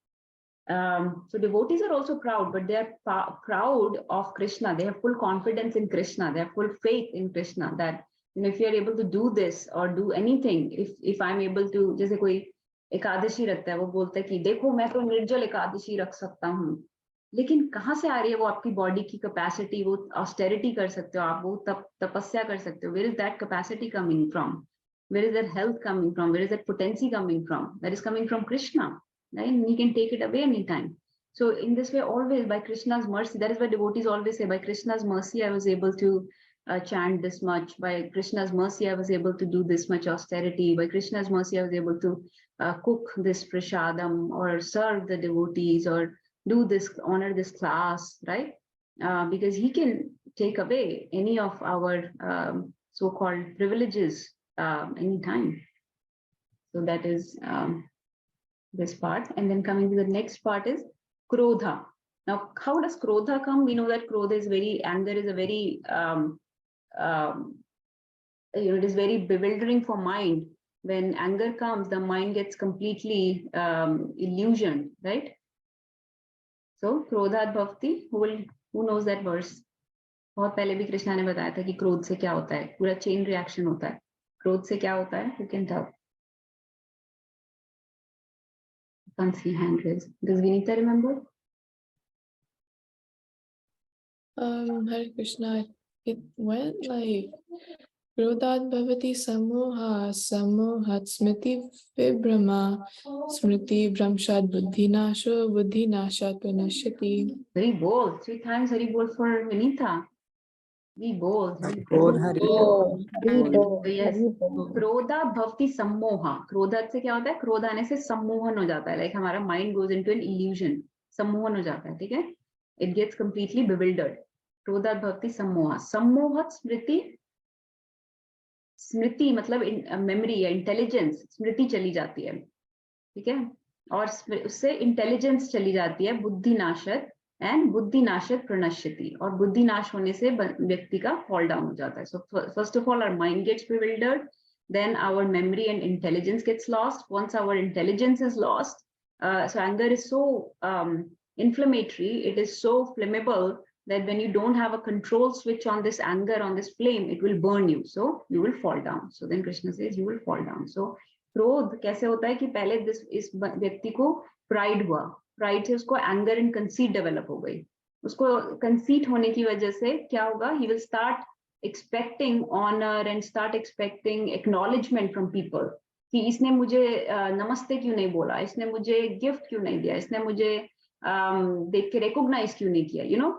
So devotees are also proud, but they are proud of Krishna. They have full confidence in Krishna. They have full faith in Krishna that if you are able to do this or do anything, if I'm able to, जैसे कोई एकादशी रखता है, वो बोलता है कि देखो मैं तो निर्जल एकादशी रख सकता हूँ, लेकिन कहाँ से आ रही है वो आपकी बॉडी की कैपेसिटी, वो ऑस्टेरिटी कर सकते हो आप, वो तपस्या कर सकते हो. Where is that capacity coming from? Where is that health coming from? Where is that potency coming from? That is coming from Krishna, right? And he can take it away anytime. So in this way, always by Krishna's mercy, that is why devotees always say, by Krishna's mercy, I was able to chant this much. By Krishna's mercy, I was able to do this much austerity. By Krishna's mercy, I was able to cook this prasadam or serve the devotees or do this, honor this class, right? Because he can take away any of our so-called privileges anytime. So that is this part. And then coming to the next part is Krodha. Now, how does Krodha come? We know that Krodha is anger is a very, it is very bewildering for mind. When anger comes, the mind gets completely illusioned, right? So, Krodhat Bhavati, who knows that verse? बहुत पहले भी कृष्णा ने बताया था कि क्रोध से क्या होता है, पूरा चेन रिएक्शन होता है. क्रोध से क्या होता है? Who can tell? Can't see hand raised. Does Vinita remember? Hare Krishna. It went like Krodhat Bhavati Samoha Samohat Smriti Vibhrama Smriti Bhramshad Buddhi Nasho Buddhi Nashat Panashyati. Very bold. 3 times very bold for Vinita. Be bold. Yes. Krodha bhavti sammoha. Krodha से क्या होता है? क्रोध आने से सम्मोहन हो जाता है. Like हमारा mind goes into an illusion. सम्मोहन हो जाता है, ठीक है? It gets completely bewildered. Krodha bhavti sammoha. Sammohat smriti. स्मृति मतलब memory या intelligence. स्मृति चली जाती है, ठीक है? और उससे intelligence चली जाती है. बुद्धि नाशत. and buddhi nashat pranashyati, और बुद्धि नाश होने से व्यक्ति का fall down हो जाता है. So first of all, our mind gets bewildered, then our memory and intelligence gets lost. Once our intelligence is lost, so anger is so inflammatory, it is so flammable that when you don't have a control switch on this anger, on this flame, it will burn you. So you will fall down. So then Krishna says you will fall down. So क्रोध कैसे होता है कि पहले इस व्यक्ति को pride हुआ, प्राइड से उसको एंगर एंड कंसीट डेवलप हो गई. उसको कंसीट होने की वजह से क्या होगा, he will start expecting honour and start expecting acknowledgement from people कि इसने मुझे नमस्ते क्यों नहीं बोला, इसने मुझे गिफ्ट क्यों नहीं दिया, इसने मुझे देख के रिकॉग्नाइज क्यों नहीं किया, you know.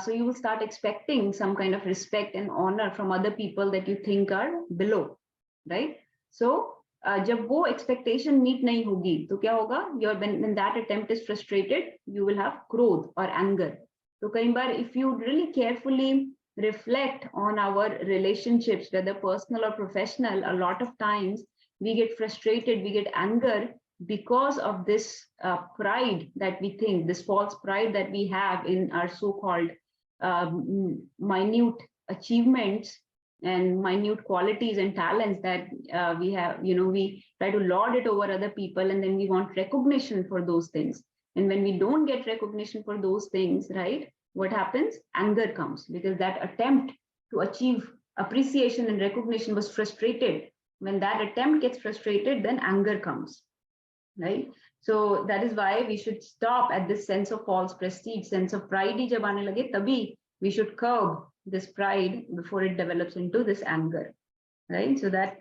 So you will start expecting some kind of respect and honor from other people that you think are below, right? So जब वो expectation meet नहीं होगी तो क्या होगा, when that attempt is frustrated, you will have क्रोध or anger. तो कई बार if you really carefully reflect on our relationships, whether personal or professional, a lot of times we get frustrated, we get anger because of this pride that we think, this false pride that we have in our so-called minute achievements and minute qualities and talents that we have. You know, we try to lord it over other people, and then we want recognition for those things. And when we don't get recognition for those things, right, what happens? Anger comes, because that attempt to achieve appreciation and recognition was frustrated. When that attempt gets frustrated, then anger comes, right? So that is why we should stop at this sense of false prestige, sense of pride. Jab aane lage, tabhi we should curb this pride before it develops into this anger, right? So that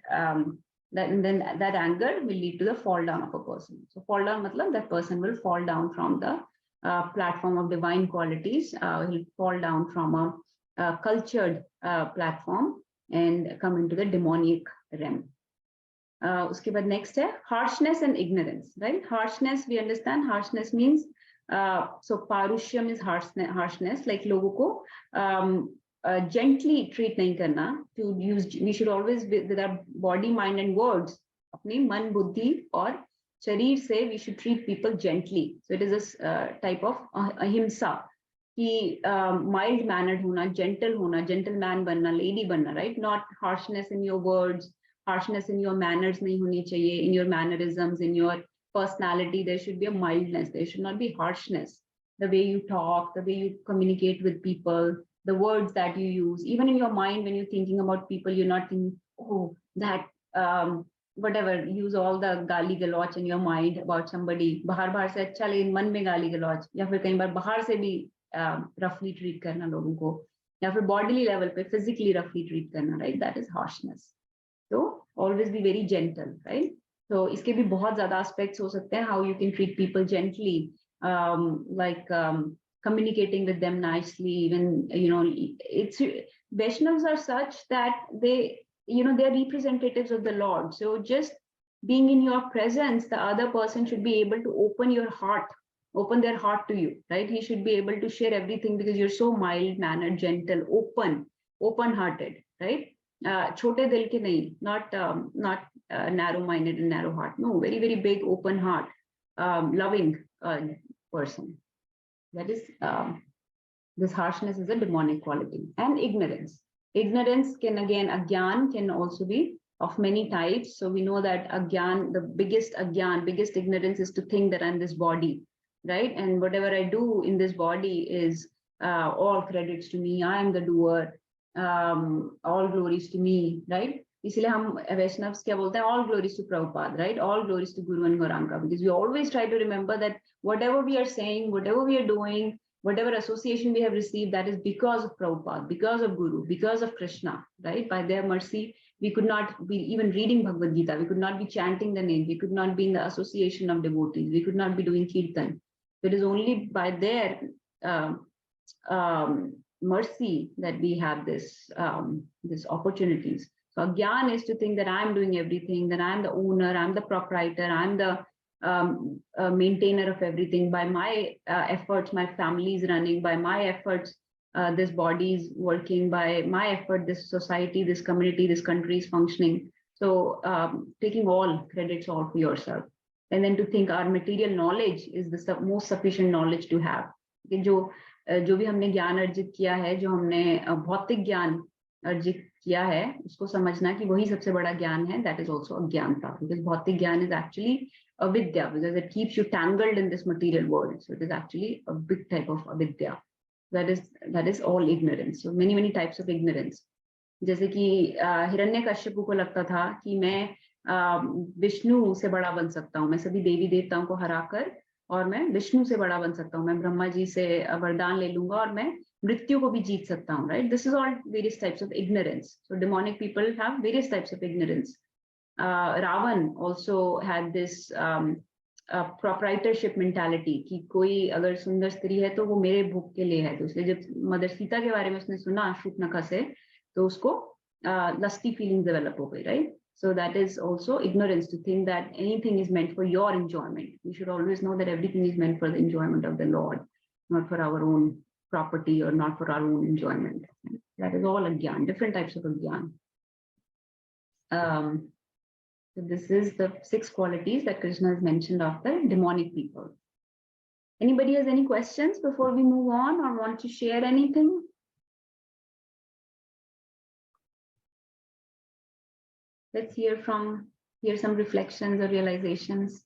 that anger will lead to the fall down of a person. So fall down matlab that person will fall down from the platform of divine qualities. He'll fall down from a cultured platform and come into the demonic realm. Uske baad next hai harshness and ignorance, right? Harshness, we understand harshness means so parushyam is harshness, like logo ko gently treat nahi karna. To use, we should always with our body, mind and words, apne man, buddhi aur sharir se we should treat people gently. So it is a type of ahimsa, ki mild mannered hona, gentleman banna, lady banna, right? Not harshness in your words, harshness in your manners nahi honi chahiye, in your mannerisms, in your personality. There should be a mildness, there should not be harshness. The way you talk, the way you communicate with people, the words that you use, even in your mind, when you're thinking about people, you're not thinking, oh, that whatever, use all the gali galoch in your mind about somebody. Bahar se acha lekin man mein gali galoch, ya fir kahin baar bahar se bhi roughly treat karna logon ko, ya fir bodily level pe physically roughly treat karna, right? That is harshness. So always be very gentle, right? So iske bhi bahut zyada aspects ho sakte hain, how you can treat people gently, like communicating with them nicely. Even, you know, it's Vaishnavas are such that they, you know, they're representatives of the Lord. So just being in your presence, the other person should be able to open their heart to you, right? He should be able to share everything because you're so mild mannered, gentle, open-hearted, right? Chote dil ke nahi, not narrow-minded and narrow heart. No, very, very big, open heart, loving person. That is, this harshness is a demonic quality. And ignorance. Ignorance can, again, agyan can also be of many types. So we know that agyan, the biggest ignorance is to think that I'm this body, right? And whatever I do in this body is all credits to me. I am the doer. All glories to me, right? इसलिए हम वैष्णव्स क्या बोलते हैं, all glories to Prabhupada, right? All glories to Guru and Gauranga, because we always try to remember that whatever we are saying, whatever we are doing, whatever association we have received, that is because of Prabhupada, because of Guru, because of Krishna, right? By their mercy, we could not be even reading Bhagavad Gita, we could not be chanting the name, we could not be in the association of devotees, we could not be doing kirtan. It is only by their mercy that we have this opportunities. So agyan is to think that I'm doing everything, that I'm the owner, I'm the proprietor, I'm the maintainer of everything. By my efforts, my family is running. By my efforts, this body is working. By my effort, this society, this community, this country is functioning. So taking all credits all for yourself. And then to think our material knowledge is the most sufficient knowledge to have. कि जो भी हमने ज्ञान अर्जित किया है, जो हमने भौतिक ज्ञान अर्जित किया है, उसको समझना कि वही सबसे बड़ा ज्ञान है. दैट इज ऑल्सो अज्ञानता, बिकॉज भौतिक ज्ञान is actually avidya, because it keeps you tangled in this material world. So it is actually a big type of avidya. That is all ignorance. So many types of ignorance. जैसे कि हिरण्यकश्यपु को लगता था कि मैं विष्णु से बड़ा बन सकता हूँ, मैं सभी देवी देवताओं को हराकर और मैं विष्णु से बड़ा बन सकता हूँ, मैं ब्रह्मा जी से वरदान ले लूंगा और मैं मृत्यु को भी जीत सकता हूँ. Right, this is all various types of ignorance. So demonic people have various types of ignorance. Ravan also had this proprietorship mentality कि कोई अगर सुंदर स्त्री है तो वो मेरे भोग के लिए है. तो इसलिए जब मदर सीता के बारे में उसने सुना शूर्पणखा से, तो उसको lusty feelings develop हो गई. Right, so that is also ignorance, to think that anything is meant for your enjoyment. We should always know that everything is meant for the enjoyment of the Lord, not for our own property or not for our own enjoyment. That is all agyan, different types of agyan. So this is the 6 qualities that Krishna has mentioned of the demonic people. Anybody has any questions before we move on or want to share anything? Let's hear some reflections or realizations.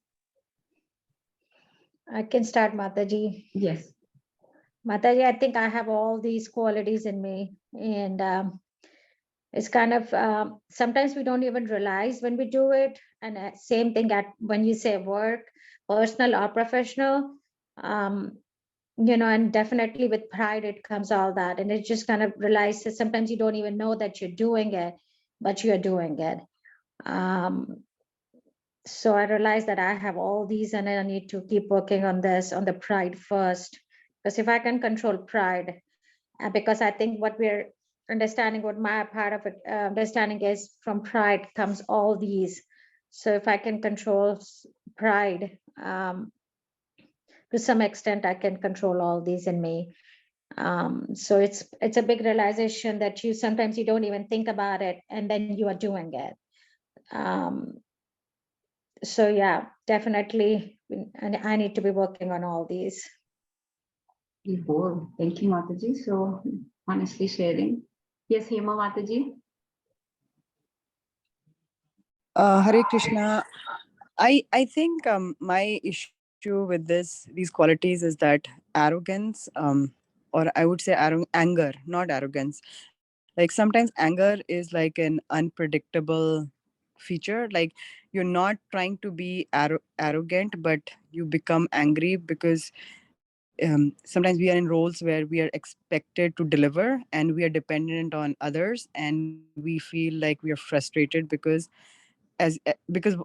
I can start, Mataji. Yes. Mataji, I think I have all these qualities in me, and it's kind of sometimes we don't even realize when we do it. And same thing when you say work, personal or professional, and definitely with pride it comes all that, and it just kind of realizes sometimes you don't even know that you're doing it, but you're doing it. So I realized that I have all these, and I need to keep working on this, on the pride first, because if I can control pride, because I think what we're understanding, what my part of it understanding is, from pride comes all these. So if I can control pride, to some extent I can control all these in me. So it's a big realization that sometimes you don't even think about it, and then you are doing it. So yeah, definitely, and I need to be working on all these. Thank you, Mataji. So honestly sharing. Yes, Hema Mataji. Hare Krishna. I think my issue with these qualities is that arrogance, or I would say anger, not arrogance. Like sometimes anger is like an unpredictable feature. Like you're not trying to be arrogant, but you become angry because sometimes we are in roles where we are expected to deliver and we are dependent on others, and we feel like we are frustrated because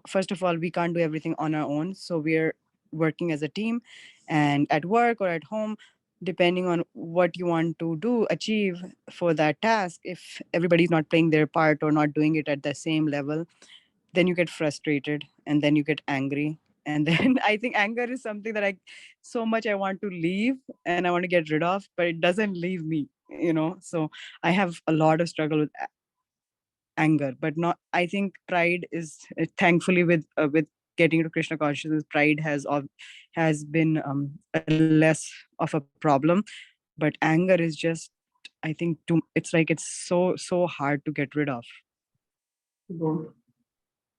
first of all, we can't do everything on our own, so we're working as a team. And at work or at home, depending on what you want to do achieve for that task, if everybody's not playing their part or not doing it at the same level, then you get frustrated and then you get angry. And then I think anger is something that I want to leave and I want to get rid of, but it doesn't leave me, so I have a lot of struggle with anger. But not, I think pride is thankfully with getting to Krishna consciousness, pride has been a less of a problem. But anger is just, I think, it's like it's so hard to get rid of.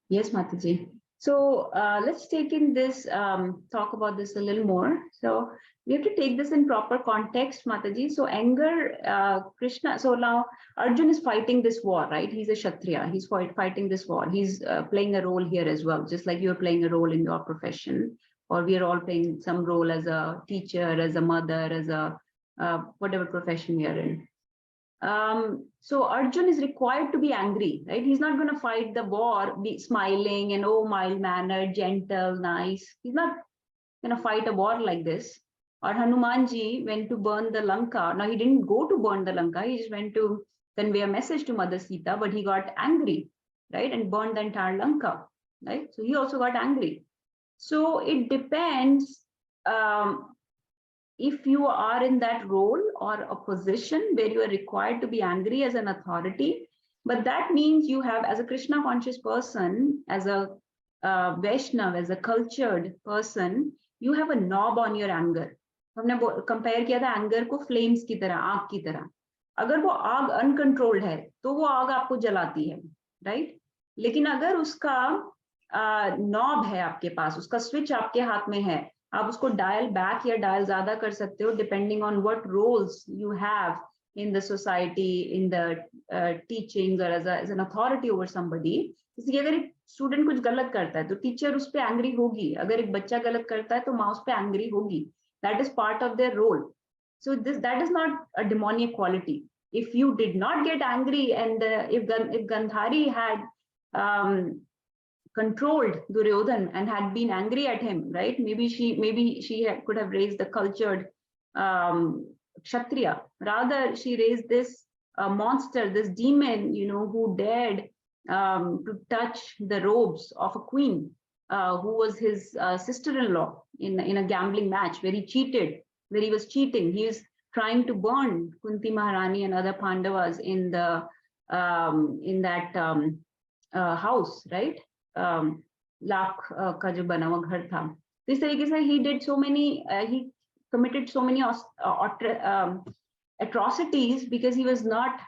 Yes, Mataji. So let's take in this, talk about this a little more. So we have to take this in proper context, Mataji. So anger, Krishna, so now Arjun is fighting this war, right? He's a Kshatriya. He's fighting this war. He's playing a role here as well, just like you're playing a role in your profession, or we are all playing some role as a teacher, as a mother, as a whatever profession we are in. So Arjun is required to be angry, right? He's not going to fight the war, be smiling and mild-mannered, gentle, nice. He's not going to fight a war like this. Or Hanumanji went to burn the Lanka. Now he didn't go to burn the Lanka. He just went to convey a message to Mother Sita, but he got angry, right? And burned the entire Lanka, right? So he also got angry. So it depends. If you are in that role or a position where you are required to be angry as an authority, but that means you have, as a Krishna conscious person, as a Vaishnav, as a cultured person, you have a knob on your anger. हमने compare किया था anger को flames की तरह, आग की तरह. अगर वो आग अनकंट्रोल्ड है तो वो आग आपको जलाती है, राइट? लेकिन अगर उसका नॉब है आपके पास, उसका स्विच आपके हाथ में है, आप उसको डायल बैक या डायल ज्यादा कर सकते हो depending on what roles you have in the society, in the teachings, or as an authority over somebody. इसलिए अगर एक स्टूडेंट कुछ गलत करता है तो टीचर उस पर एंग्री होगी, अगर एक बच्चा गलत करता है तो माँ उस पर एंग्री होगी. That is part of their role. So that is not a demonic quality. If you did not get angry, and if Gandhari had controlled Duryodhan and had been angry at him, right? Maybe she could have raised the cultured Kshatriya. Rather, she raised this monster, this demon, who dared to touch the robes of a queen who was his sister-in-law in a gambling match, where he cheated, where he was cheating. He was trying to burn Kunti Maharani and other Pandavas in that house, right? Lakh का जो बना हुआ घर था. तो इस तरीके से he did so many, he committed so many atrocities because he was not,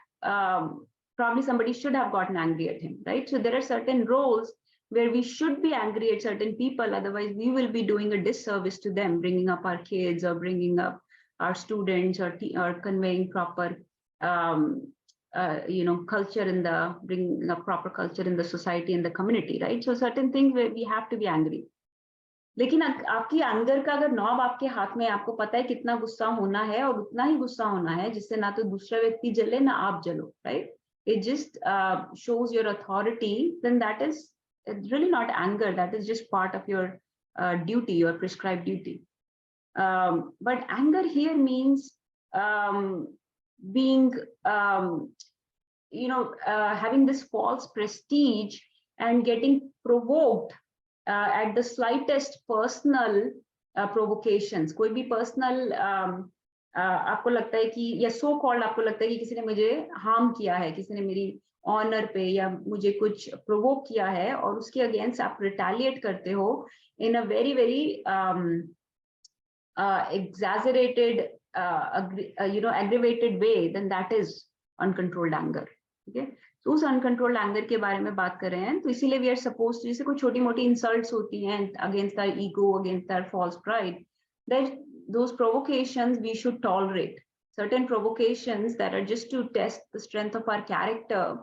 probably somebody should have gotten angry at him, right? So there are certain roles where we should be angry at certain people, otherwise we will be doing a disservice to them, bringing up our kids or bringing up our students, or conveying proper culture bringing a proper culture in the society and the community, right? So certain things where we have to be angry. लेकिन आपकी anger का अगर knob आपके हाथ में, आपको पता है कितना गुस्सा होना है और उतना ही गुस्सा होना है जिससे ना तो दूसरा व्यक्ति जले ना आप जलो, right? It just shows your authority. Then that is really not anger. That is just part of your duty, your prescribed duty. But anger here means being having this false prestige and getting provoked at the slightest personal provocations. कोई भी personal आपको लगता है कि, या so called आपको लगता है कि किसी ने मुझे harm किया है, किसी ने मेरी honor पे या मुझे कुछ provoke किया है, और उसके against आप retaliate करते हो in a very very exaggerated, aggravated way, then that is uncontrolled anger. Okay, तो उस uncontrolled anger के बारे में बात कर रहे हैं. तो इसीलिए we are supposed to, जैसे कोई छोटी मोटी insults होती हैं against our ego, against our false pride, that those provocations we should tolerate. Certain provocations that are just to test the strength of our character,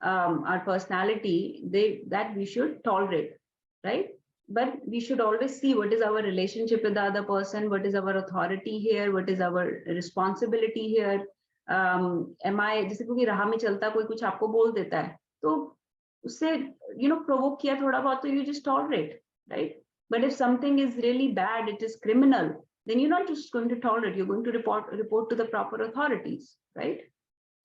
our personality, that we should tolerate, right? But we should always see what is our relationship with the other person, what is our authority here, what is our responsibility here. Am I, जैसे कोई राह में चलता कोई कुछ आपको बोल देता है तो उससे provoke किया थोड़ा बहुत तो you just tolerate, right? But if something is really bad, it is criminal, then you're not just going to tolerate, you're going to report to the proper authorities, right?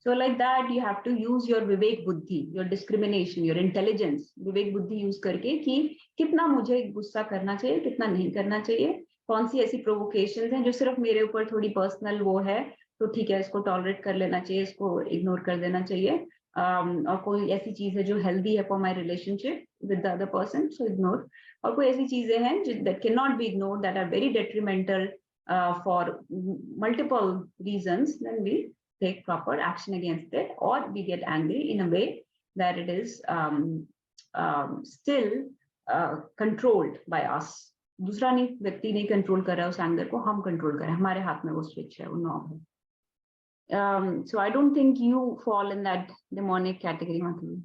So like that, you have to use your vivek buddhi, your discrimination, your intelligence, vivek buddhi use करके कि कितना मुझे गुस्सा करना चाहिए, कितना नहीं करना चाहिए, कौन सी ऐसी provocations हैं जो सिर्फ मेरे ऊपर थोड़ी personal वो है, तो ठीक है इसको tolerate कर लेना चाहिए, इसको ignore कर देना चाहिए, और कोई ऐसी चीज है जो healthy है for my relationship with the other person, so ignore. और कोई ऐसी चीजें हैं that cannot be ignored, that are very detrimental for multiple reasons, then we take proper action against it, or we get angry in a way that it is still controlled by us. दूसरा नहीं, व्यक्ति नहीं control कर रहा है उस anger को, हम कंट्रोल कर रहे हैं, हमारे हाथ में वो स्विच है, वो नॉब है. So I don't think you fall in that demonic category, Mataji.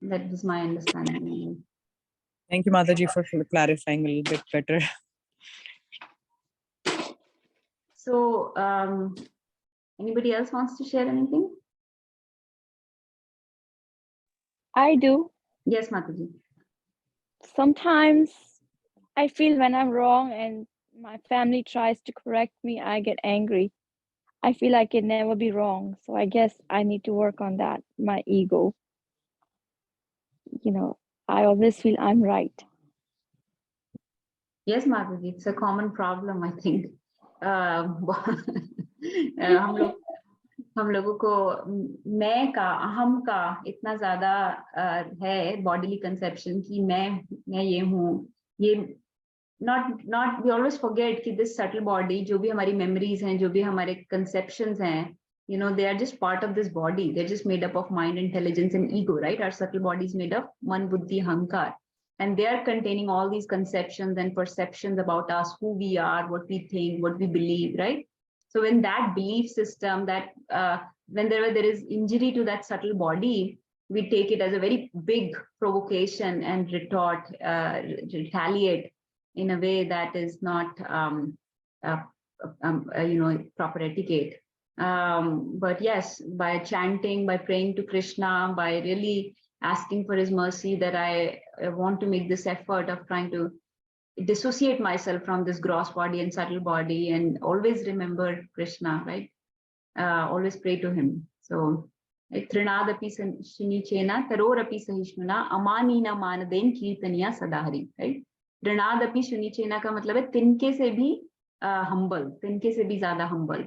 That is my understanding. Thank you, Mataji, for clarifying a little bit better. So anybody else wants to share anything? I do. Yes, Mataji. Sometimes I feel when I'm wrong and my family tries to correct me, I get angry. I feel I can never be wrong. So I guess I need to work on that, my ego. I always feel I'm right. Yes, Mataji, it's a common problem, I think. हम लोगों को मैं का, अहम का इतना ज्यादा है, बॉडीली कंसेप्शन की मैं ये हूँ, ये not we always forget कि this subtle body, जो भी हमारी memories हैं, जो भी हमारे conceptions हैं, you know, they are just part of this body. They're just made up of mind, intelligence, and ego, right? Our subtle body is made of man, buddhi, hankar, and they are containing all these conceptions and perceptions about us, who we are, what we think, what we believe, right? So when that belief system, that whenever there is injury to that subtle body, we take it as a very big provocation and retaliate in a way that is not, proper etiquette. But yes, by chanting, by praying to Krishna, by really asking for his mercy, that I want to make this effort of trying to dissociate myself from this gross body and subtle body, and always remember Krishna, right? Always pray to him. So, Trinadapi Shinichena, Tarorapi Sahishnuna, Amanina Manaden Kirtaniya Sadahari, right? Trinadapi Shunichena का मतलब है तिनके से भी humble, तिनके से भी ज़्यादा humble.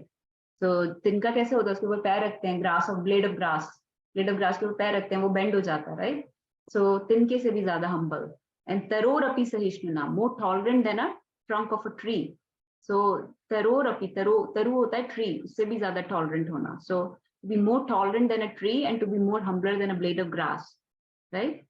So तिनका कैसे होता है? उसके ऊपर पैर रखते हैं, grass of blade of grass के ऊपर पैर रखते हैं, वो bend हो जाता है, right? So तिनके से भी ज़्यादा humble. And tarorapi sahishnuna, more tolerant than a trunk of a tree. So tarorapi, taru होता है tree, उससे भी ज़्यादा tolerant होना. So to be more tolerant than a tree and to be more humbler than a blade of grass, right?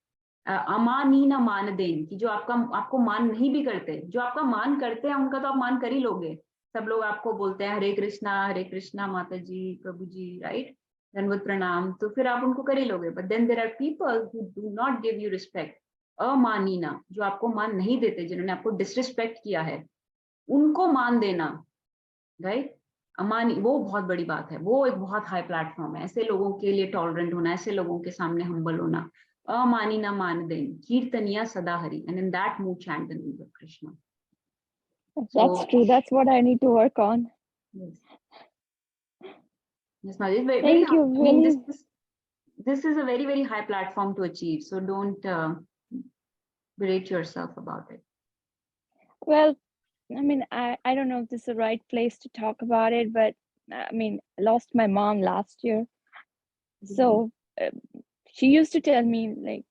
अमानीना मानदेन, कि जो आपको मान नहीं भी करते, जो आपका मान करते हैं उनका तो आप मान कर ही लोगे. सब लोग आपको बोलते हैं हरे कृष्णा माता जी, प्रभु जी, right? धन्यवाद प्रणाम, तो फिर आप उनको कर ही लोगे. But then there are people who do not give you respect. अमानीना, जो आपको मान नहीं देते, जिन्होंने आपको डिसरिस्पेक्ट किया है, उनको मान देना, राइट? अमानी, वो बहुत बड़ी बात है, वो एक बहुत हाई प्लेटफॉर्म है. ऐसे लोगों के लिए टॉलरेंट होना, ऐसे लोगों के सामने हम्बल होना. अमानीना मान देन कीर्तनिया सदा Hari, and in that mood chant the name of Krishna. That's true. That's what I need to work on. Yes. Yes, Madhu, Thank you. I mean, this is a very, very high platform to achieve. So don't berate yourself about it. Well, I mean, I don't know if this is the right place to talk about it, but I mean, I lost my mom last year. So she used to tell me, like,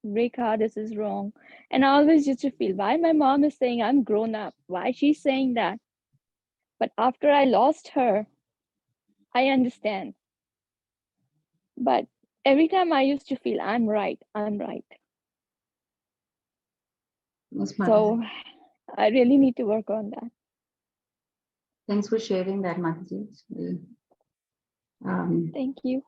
Rekha, this is wrong. And I always used to feel, why my mom is saying I'm grown up? Why she's saying that? But after I lost her, I understand. But every time I used to feel I'm right. So I really need to work on that. Thanks for sharing that, Mataji. Thank you.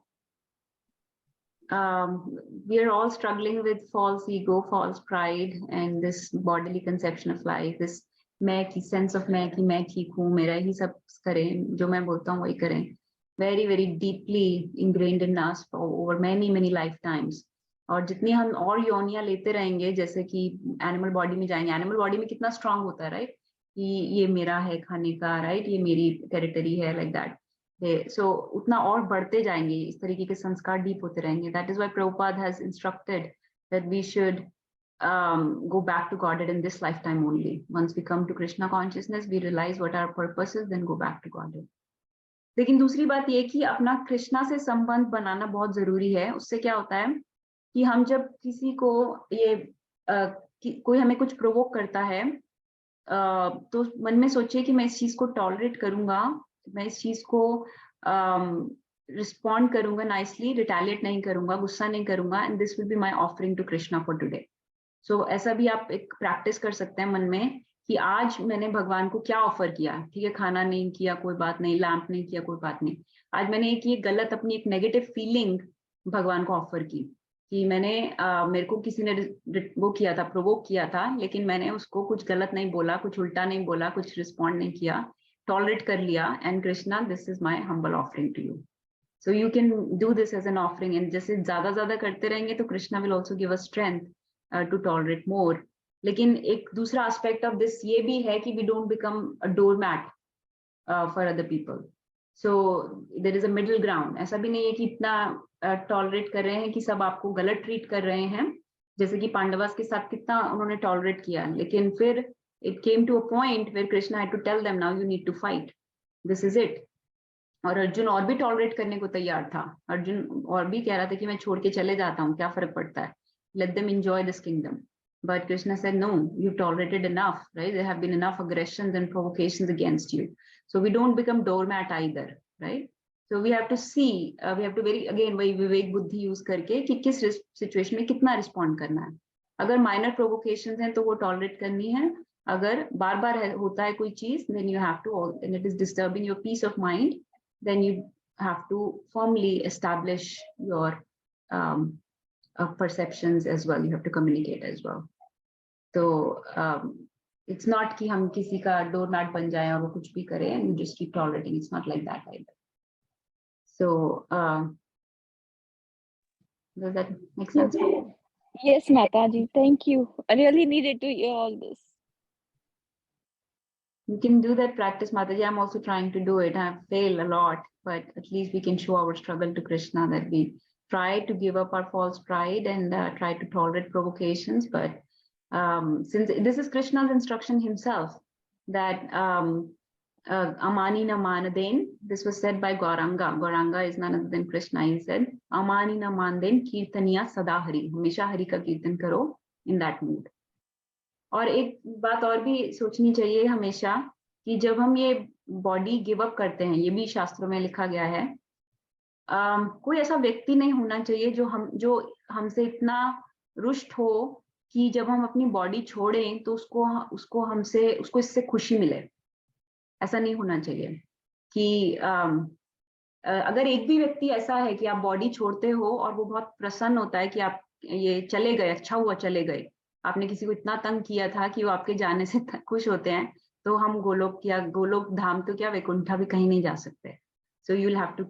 We are all struggling with false ego, false pride, and this bodily conception of life, this मैं की sense of मैं ठीक हूँ, मेरा ही सब करें, जो मैं बोलता हूँ वही करें. Very, very deeply ingrained in us over many, many lifetimes. और जितनी हम और योनियां लेते रहेंगे, जैसे कि एनिमल बॉडी में जाएंगे, एनिमल बॉडी में कितना स्ट्रांग होता है, राइट? कि ये मेरा है खाने का, राइट? ये मेरी टेरिटरी है, लाइक दैट. So उतना और बढ़ते जाएंगे, इस तरीके के संस्कार डीप होते रहेंगे. That is why Prabhupada has instructed that we should go back to Godhead in this lifetime only. Once we come to Krishna consciousness, we realize what our purpose is, then go back to Godhead. लेकिन दूसरी बात ये कि अपना कृष्णा से संबंध बनाना बहुत जरूरी है. उससे क्या होता है कि हम जब किसी को कोई हमें कुछ प्रोवोक करता है, तो मन में सोचिए कि मैं इस चीज को टॉलरेट करूंगा, मैं इस चीज को रिस्पॉन्ड करूंगा नाइसली, रिटेलिएट नहीं करूंगा, गुस्सा नहीं करूंगा, and this will be my offering to Krishna for today. So ऐसा भी आप एक प्रैक्टिस कर सकते हैं मन में कि आज मैंने भगवान को क्या ऑफर किया. ठीक है, खाना नहीं किया कोई बात नहीं, लैंप नहीं किया कोई बात नहीं, आज मैंने एक गलत अपनी एक नेगेटिव फीलिंग भगवान को ऑफर की कि मैंने मेरे को किसी ने वो किया था, प्रोवोक किया था, लेकिन मैंने उसको कुछ गलत नहीं बोला, कुछ उल्टा नहीं बोला, कुछ रिस्पॉन्ड नहीं किया, टॉलरेट कर लिया. And Krishna, this is my humble offering to you. So you can do this as an offering, and जैसे ज्यादा करते रहेंगे तो Krishna will also give us strength to tolerate more. लेकिन एक दूसरा एस्पेक्ट ऑफ दिस ये भी है कि we don't become a door mat for other people. So there is a middle ground. ऐसा भी नहीं है कि इतना टॉलरेट कर रहे हैं कि सब आपको गलत ट्रीट कर रहे हैं, जैसे कि पांडवास के साथ कितना उन्होंने टॉलरेट किया, लेकिन फिर it came to a point where Krishna had to tell them, now you need to fight, this is it. और अर्जुन और भी टॉलरेट करने को तैयार था. अर्जुन और भी कह रहा था कि मैं छोड़ के चले जाता हूँ, क्या फर्क पड़ता है, let them enjoy this kingdom. But Krishna said, no, you've tolerated enough, right? There have been enough aggressions and provocations against you. So we don't become doormat either, right? So we have to see, we have to again, वही विवेक बुद्धि use करके कि किस situation में कितना respond करना है. अगर minor provocations हैं तो वो tolerate करनी है. अगर बार बार होता है कोई चीज, then you have to, and it is disturbing your peace of mind, then you have to firmly establish your perceptions as well. You have to communicate as well. So it's not कि हम किसी का doormat बन जाएं और वो कुछ भी करें and you just keep tolerating. It's not like that either. So does that make sense? Yes, Mataji, thank you. I really needed to hear all this. You can do that practice, Mataji. I'm also trying to do it. I've failed a lot, but at least we can show our struggle to Krishna, that we try to give up our false pride and try to tolerate provocations. But since this is Krishna's instruction himself, that Amani na manaden, this was said by Gauranga. Gauranga is none other than Krishna. He said, Amani na manaden kirtaniya sadahari. Hamesha hari ka kirtan karo in that mood. और एक बात और भी सोचनी चाहिए हमेशा कि जब हम ये बॉडी गिव अप करते हैं, ये भी शास्त्रों में लिखा गया है, कोई ऐसा व्यक्ति नहीं होना चाहिए जो हमसे इतना रुष्ट हो कि जब हम अपनी बॉडी छोड़ें तो उसको इससे खुशी मिले. ऐसा नहीं होना चाहिए कि अगर एक भी व्यक्ति ऐसा है कि आप बॉडी छोड़ते हो और वो बहुत प्रसन्न होता है कि आप ये चले गए, अच्छा हुआ चले गए, आपने किसी को इतना तंग किया था कि वो आपके जाने से खुश होते हैं, तो हम गोलोक धाम तो क्या वैकुंठा भी कहीं नहीं जा सकते. So you'll have to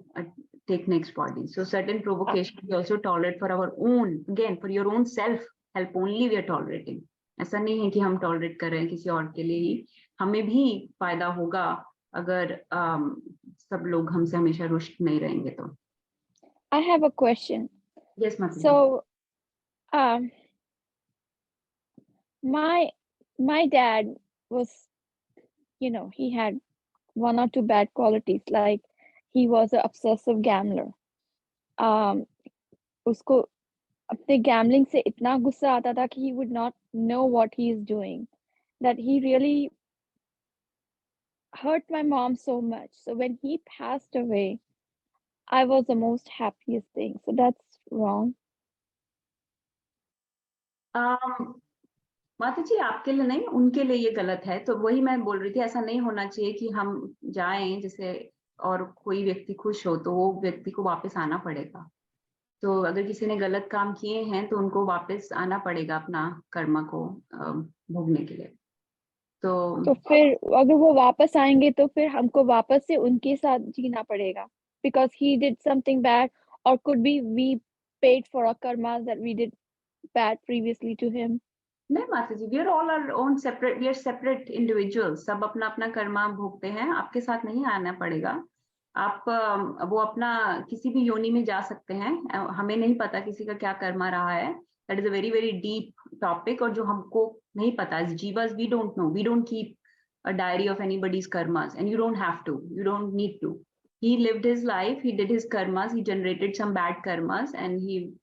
take next body. So certain provocation we also tolerate for our own, again for your own self help only we are tolerating. ऐसा नहीं है कि हम tolerate कर रहे हैं किसी और के लिए ही. हमें भी फायदा होगा अगर सब लोग हमसे हमेशा रुष्ट नहीं रहेंगे तो. I have a question. Yes, Mataji. So my dad was, he had one or two bad qualities, like he was an obsessive gambler. उसको अपने gambling से इतना गुस्सा आता था कि he would not know what he is doing, that he really hurt my mom so much. So when he passed away, I was the most happiest thing. So that's wrong. माता जी आपके लिए नहीं, उनके लिए ये गलत है. तो वही मैं बोल रही थी, ऐसा नहीं होना चाहिए कि हम जाएं जैसे और कोई व्यक्ति खुश हो तो वो व्यक्ति को वापस आना पड़ेगा. तो अगर किसी ने गलत काम किए हैं तो उनको वापस आना पड़ेगा अपना कर्म को भोगने के लिए. तो फिर अगर वो वापस आएंगे तो फिर हमको वापस से उनके साथ जीना पड़ेगा, because he did something bad, or could be we paid for our karmas that we did bad previously to him. नहीं माता जी, we are all our own separate, we are separate individuals. सब अपना अपना कर्मा भोगते हैं, आपके साथ नहीं आना पड़ेगा. आप वो अपना किसी भी योनि में जा सकते हैं. हमें नहीं पता किसी का क्या कर्मा रहा है. That is a very very deep topic, और जो हमको नहीं पता, as jivas we don't know, we don't keep a diary of anybody's karmas, and you don't have to, you don't need to. He lived his life, he did his karmas, he generated some bad karmas, and he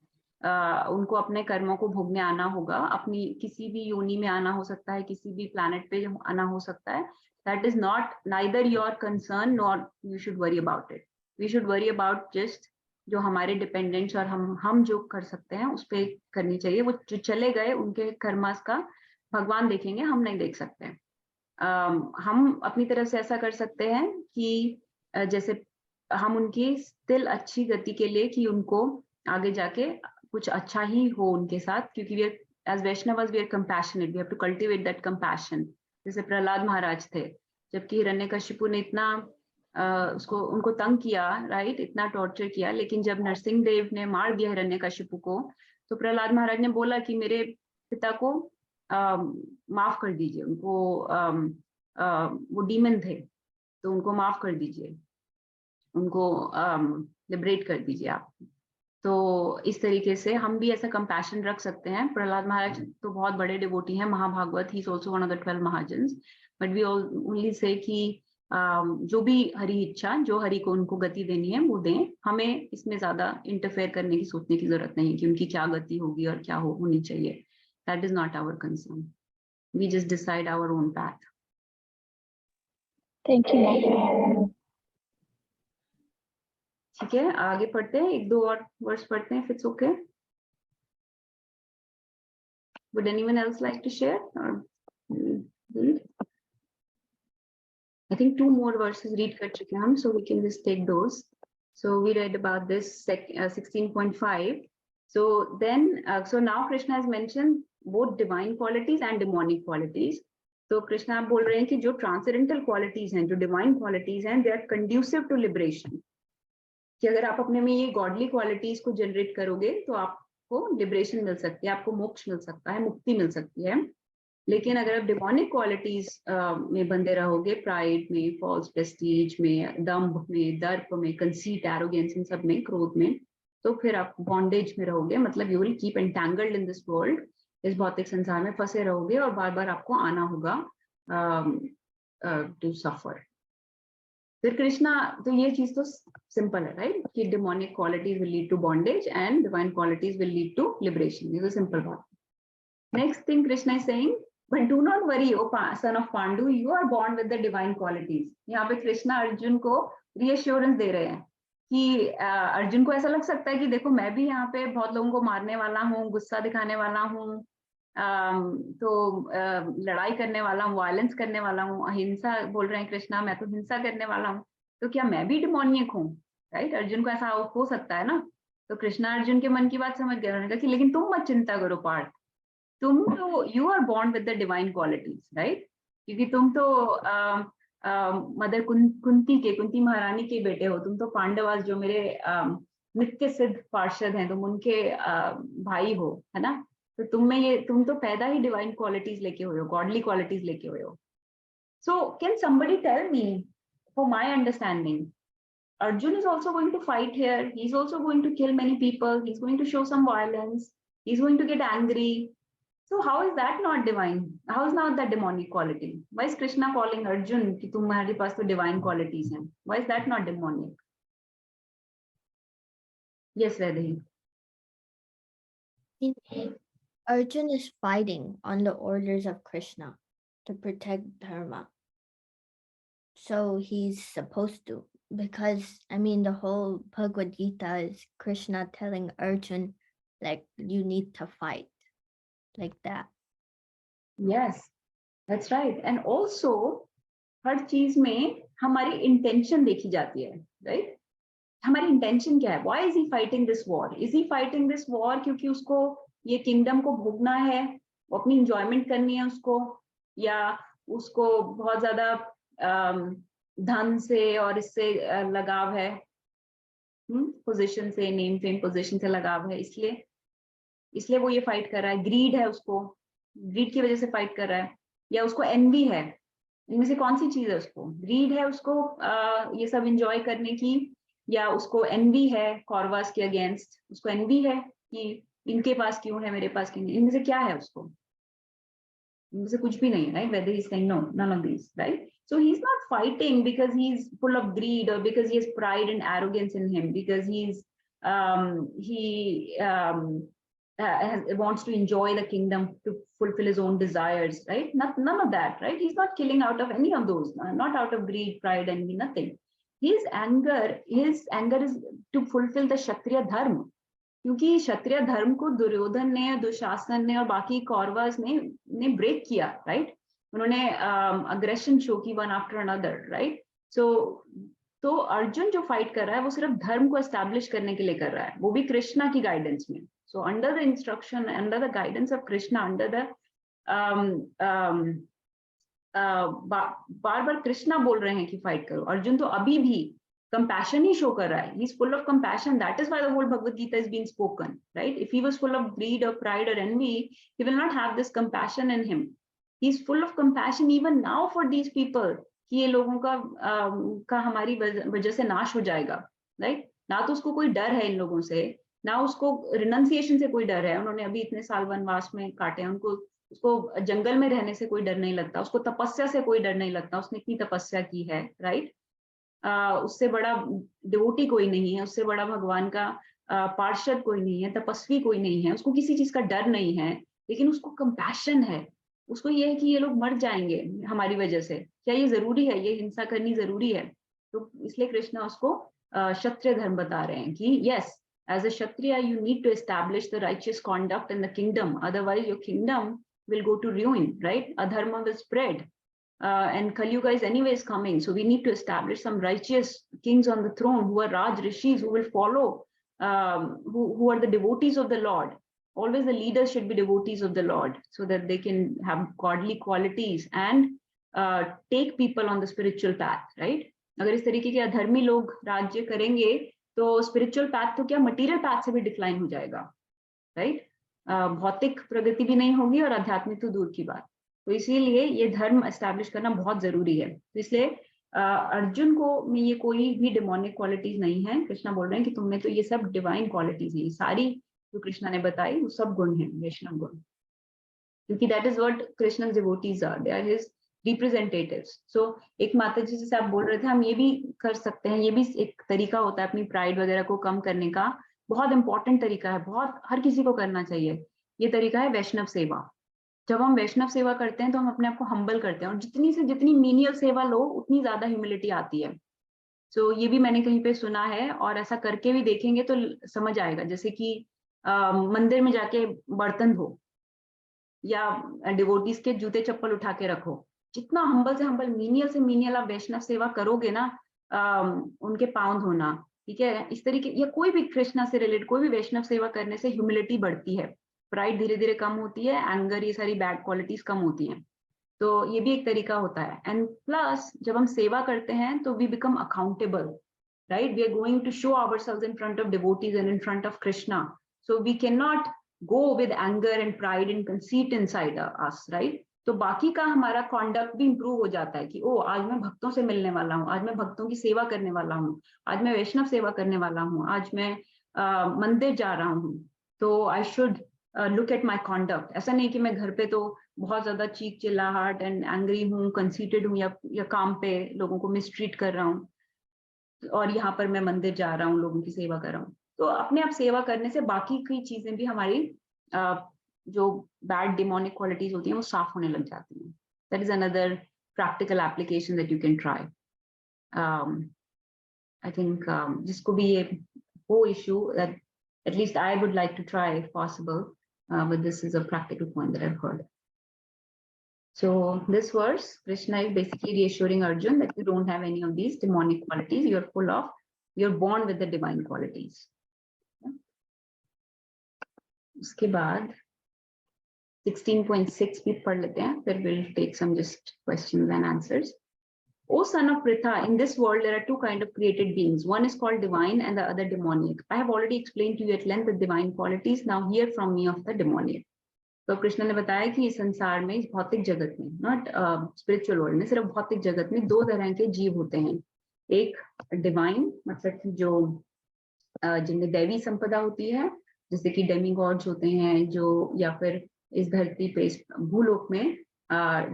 उनको अपने कर्मों को भोगने आना होगा. अपनी किसी भी योनि में आना हो सकता है, किसी भी प्लैनेट पे आना हो सकता है. That is not neither your concern nor you should worry about it. We should worry about just जो हमारे डिपेंडेंट्स और हम जो कर सकते हैं उस पे करनी चाहिए. वो जो चले गए उनके कर्मास का भगवान देखेंगे, हम नहीं देख सकते. हम अपनी तरफ से ऐसा कर सकते हैं कि जैसे हम उनकी स्टिल अच्छी गति के लिए कि उनको आगे जाके कुछ अच्छा ही हो उनके साथ, क्योंकि we are, as Vaishnavas we are compassionate, we have to cultivate that compassion. जैसे प्रहलाद महाराज थे, जबकि हिरण्यकशिपु ने इतना उनको तंग किया, राइट, इतना टॉर्चर किया, लेकिन जब नरसिंह देव ने मार दिया हिरण्यकशिपु को तो प्रहलाद महाराज ने बोला कि मेरे पिता को माफ कर दीजिए. उनको वो डीमन थे तो उनको माफ कर दीजिए, उनको लिबरेट कर दीजिए आप. तो इस तरीके से हम भी ऐसा कंपैशन रख सकते हैं. प्रहलाद महाराज तो बहुत बड़े डिवोटी हैं, Mahabhagavat, he is also one of the 12 महाजन्स. बट वी ओनली से कि जो भी हरि इच्छा, जो हरि को उनको गति देनी है वो दें. हमें इसमें ज्यादा इंटरफेयर करने की, सोचने की जरूरत नहीं है कि उनकी क्या गति होगी और क्या होनी चाहिए. That is not our concern. We just decide our own path. Thank you, Mom. ठीक है, आगे पढ़ते हैं, एक दो और वर्ड्स पढ़ते हैं, if it's okay. Would anyone else like to share or read? I think 2 more verses read कर चुके हैं हम, so we can just take those. So we read about this 16.5. So then, so now Krishna has mentioned both divine qualities and demonic qualities. तो कृष्णा आप बोल रहे हैं कि जो ट्रांसेंडेंटल क्वालिटीज हैं, जो डिवाइन क्वालिटीज हैं, they are conducive to liberation, कि अगर आप अपने में ये गॉडली क्वालिटीज को जनरेट करोगे तो आपको लिबरेशन मिल सकती है, आपको मोक्ष मिल सकता है, मुक्ति मिल सकती है। लेकिन अगर आप डिमोनिक क्वालिटीज में बंधे रहोगे, प्राइड में, फॉल्स प्रेस्टीज में, दंभ में, दर्प में, कंसीट, एरोगेंस, इन सब में, क्रोध में, तो फिर आप बॉन्डेज में रहोगे, मतलब you will keep entangled in this world, इस भौतिक संसार में फंसे रहोगे और बार बार आपको आना होगा टू सफर। फिर कृष्णा, तो ये चीज तो सिंपल है, राइट, कि demonic qualities will lead to bondage and divine qualities will lead to liberation, ये तो सिंपल बात। Next thing Krishna is saying, but do not worry, O son of Pandu, you are born with the divine qualities. यहाँ पे कृष्णा अर्जुन को reassurance दे रहे हैं कि अर्जुन को ऐसा लग सकता है कि देखो मैं भी यहाँ पे बहुत लोगों को मारने वाला हूँ, गुस्सा दिखाने वाला हूँ, तो लड़ाई करने वाला हूँ, वायलेंस करने वाला हूँ, अहिंसा बोल रहे हैं कृष्णा, मैं तो हिंसा करने वाला हूँ, तो क्या मैं भी डिमोनियक हूँ, राइट? अर्जुन को ऐसा हो सकता है ना। तो कृष्णा अर्जुन के मन की बात समझ गए, उन्होंने कहा कि लेकिन तुम मत चिंता करो पार्थ, तुम तो you are born with the divine qualities, right, क्योंकि तुम तो मदर कुंती महारानी के बेटे हो, तुम तो पांडवास जो मेरे नित्य सिद्ध पार्षद हैं, तुम उनके भाई हो, है ना। तो तुम तो पैदा ही डिवाइन क्वालिटीज लेके हुए हो, गॉडली क्वालिटीज लेके हुए हो। So can somebody tell me, for my understanding, Arjun is also going to fight here, he's also going to kill many people, he's going to show some violence, he's going to get angry. So how is that not divine? How is not that demonic quality? Why is Krishna calling Arjun कि तुम्हारे पास तो divine qualities हैं? Why is that not demonic? Yes, Vaidehi. Arjun is fighting on the orders of Krishna to protect dharma. So he's supposed to, because I mean the whole Bhagavad Gita is Krishna telling Arjun like you need to fight. Like that. Yes, that's right. And also हर चीज में हमारी intention देखी जाती है, right? हमारी intention क्या है? Why is he fighting this war? Is he fighting this war क्योंकि उसको ये किंगडम को भोगना है, वो अपनी इंजॉयमेंट करनी है उसको, या उसको बहुत ज्यादा धन से और इससे लगाव है, पोजीशन से, नेम फेम पोजीशन से लगाव है, इसलिए वो ये फाइट कर रहा है। ग्रीड है, उसको ग्रीड की वजह से फाइट कर रहा है, या उसको एनवी है, इनमें से कौन सी चीज है? उसको ग्रीड है, उसको ये सब एंजॉय करने की, या उसको एनवी है कौरवास के अगेंस्ट, उसको एनवी है कि इनके पास क्यों है, मेरे पास क्यों नहीं, इनमें से क्या है? उसको इनमें से कुछ भी नहीं है, right? Whether he's saying no, none of these, right? So he's not fighting because he's full of greed or because he has pride and arrogance in him, because wants to enjoy the kingdom to fulfill his own desires, right? None of that, right? He's not killing out of any of those, not out of greed, pride, envy, nothing. His anger is to fulfill the Kshatriya dharma, क्योंकि क्षत्रिय धर्म को दुर्योधन ने, दुशासन ने और बाकी कौरवास ने break किया, right? उन्होंने अग्रेशन शो की वन आफ्टर अनदर, राइट? तो अर्जुन जो फाइट कर रहा है वो सिर्फ धर्म को एस्टैब्लिश करने के लिए कर रहा है, वो भी कृष्णा की गाइडेंस में। So under the instruction, under the guidance of Krishna, under the bar Krishna बोल रहे हैं कि फाइट करो। अर्जुन तो अभी भी compassion ही शो कर रहा है, he's full of compassion. That is why the whole Bhagavad Gita is being spoken, right? If he was full of greed or pride or envy, he will not have this compassion in him. He's full of compassion even now for these people, कि ये लोगों का हमारी वजह से नाश हो जाएगा, right? ना तो उसको कोई डर है इन लोगों से, ना उसको रिनंसिएशन से कोई डर है। उन्होंने अभी इतने साल वनवास में काटे, उसको जंगल में रहने से कोई डर नहीं लगता, उसको तपस्या से कोई डर नहीं लगता, उसने इतनी तपस्या की है, राइट? उससे बड़ा डिवोटी कोई नहीं है, उससे बड़ा भगवान का पार्षद कोई नहीं है, तपस्वी कोई नहीं है, उसको किसी चीज का डर नहीं है। लेकिन उसको कंपैशन है, उसको ये है कि ये लोग मर जाएंगे हमारी वजह से, क्या ये जरूरी है, ये हिंसा करनी जरूरी है? तो इसलिए कृष्णा उसको क्षत्रिय धर्म बता रहे हैं कि yes, as a Kshatriya, you need to establish the righteous conduct in the kingdom. Otherwise, your kingdom will go to ruin, right? Adharma will spread. And Kali Yuga is anyways coming. So we need to establish some righteous kings on the throne who are Raj Rishis, who will follow, who are the devotees of the Lord. Always the leaders should be devotees of the Lord so that they can have godly qualities and take people on the spiritual path, right? अगर इस तरीके के अधर्मी लोग राज्य करेंगे तो spiritual path तो क्या, मटीरियल पैथ से भी डिक्लाइन हो जाएगा, राइट? भौतिक प्रगति भी नहीं होगी और आध्यात्मिक तो दूर की बात। तो इसीलिए ये धर्म एस्टैब्लिश करना बहुत जरूरी है। तो इसलिए अर्जुन को में ये कोई भी डिमोनिक क्वालिटीज नहीं है। कृष्णा बोल रहे हैं कि तुमने तो ये सब डिवाइन क्वालिटीज है, सारी जो कृष्णा ने बताई वो सब गुण है, वैष्णव गुण, क्योंकि that is what Krishna devotees are, they are his representatives. So एक माता जी जैसे आप बोल रहे थे, हम ये भी कर सकते हैं, ये भी एक तरीका होता है अपनी प्राइड वगैरह को कम करने का, बहुत इंपॉर्टेंट तरीका है, बहुत हर किसी को करना चाहिए। ये तरीका है वैष्णव सेवा। जब हम वैष्णव सेवा करते हैं तो हम अपने आप को हम्बल करते हैं, और जितनी से जितनी मीनियल सेवा लो उतनी ज्यादा ह्यूमिलिटी आती है। सो ये भी मैंने कहीं पे सुना है, और ऐसा करके भी देखेंगे तो समझ आएगा। जैसे कि मंदिर में जाके बर्तन धो या डिवोटीज के जूते चप्पल उठा के रखो, जितना हम्बल से हम्बल, मीनियल से मीनियल आप वैष्णव सेवा करोगे ना, उनके पांव धोना, ठीक है, इस तरीके, या कोई भी कृष्णा से रिलेटेड कोई भी वैष्णव सेवा करने से ह्यूमिलिटी बढ़ती है, प्राइड धीरे धीरे कम होती है, एंगर, ये सारी बैड क्वालिटीज कम होती हैं। तो ये भी एक तरीका होता है। एंड प्लस जब हम सेवा करते हैं तो we become accountable, right? We are going to show ourselves in front of devotees and in front of Krishna, so we can not go with anger and pride and conceit inside us, right? तो बाकी का हमारा conduct भी improve हो जाता है कि ओ, आज मैं भक्तों से मिलने वाला हूँ, आज मैं भक्तों की सेवा करने वाला हूँ, आज मैं वैष्णव सेवा करने वाला हूँ, आज मैं मंदिर जा रहा हूँ, तो I should look at my conduct. ऐसा नहीं कि मैं घर पे तो बहुत ज्यादा चीख चिल्लाहट एंड एंग्री हूँ, कंसीटेड हूँ, या काम पे लोगों को मिसट्रीट कर रहा हूँ, और यहाँ पर मैं मंदिर जा रहा हूँ, लोगों की सेवा कर रहा हूँ। तो अपने आप सेवा करने से बाकी की चीजें भी हमारी जो बैड डिमोनिक क्वालिटीज होती हैं वो साफ होने लग जाती हैं। That is another practical application that you can try. I think जिसको भी ये हो issue, that at least I would like to try if possible, but this is a practical point that I've heard. So this verse, Krishna is basically reassuring Arjun that you don't have any of these demonic qualities, you're full of, you're born with the divine qualities. उसके बाद 16.6 भी पढ़ लेते हैं, फिर we'll take some just questions and answers. O son of Pritha, in this world there are two kinds of created beings. One is called divine and the other demonic. I have already explained to you at length the divine qualities. Now hear from me of the demonic. तो कृष्ण ने बताया कि इस संसार में, इस भौतिक जगत में, नॉट स्पिरिचुअल वर्ल्ड में, सिर्फ भौतिक जगत में दो तरह के जीव होते हैं। एक डिवाइन, मतलब जो जिनमें दैवी संपदा होती है, जैसे कि डेमीगॉड्स होते हैं जो, या फिर इस धरती पे भूलोक में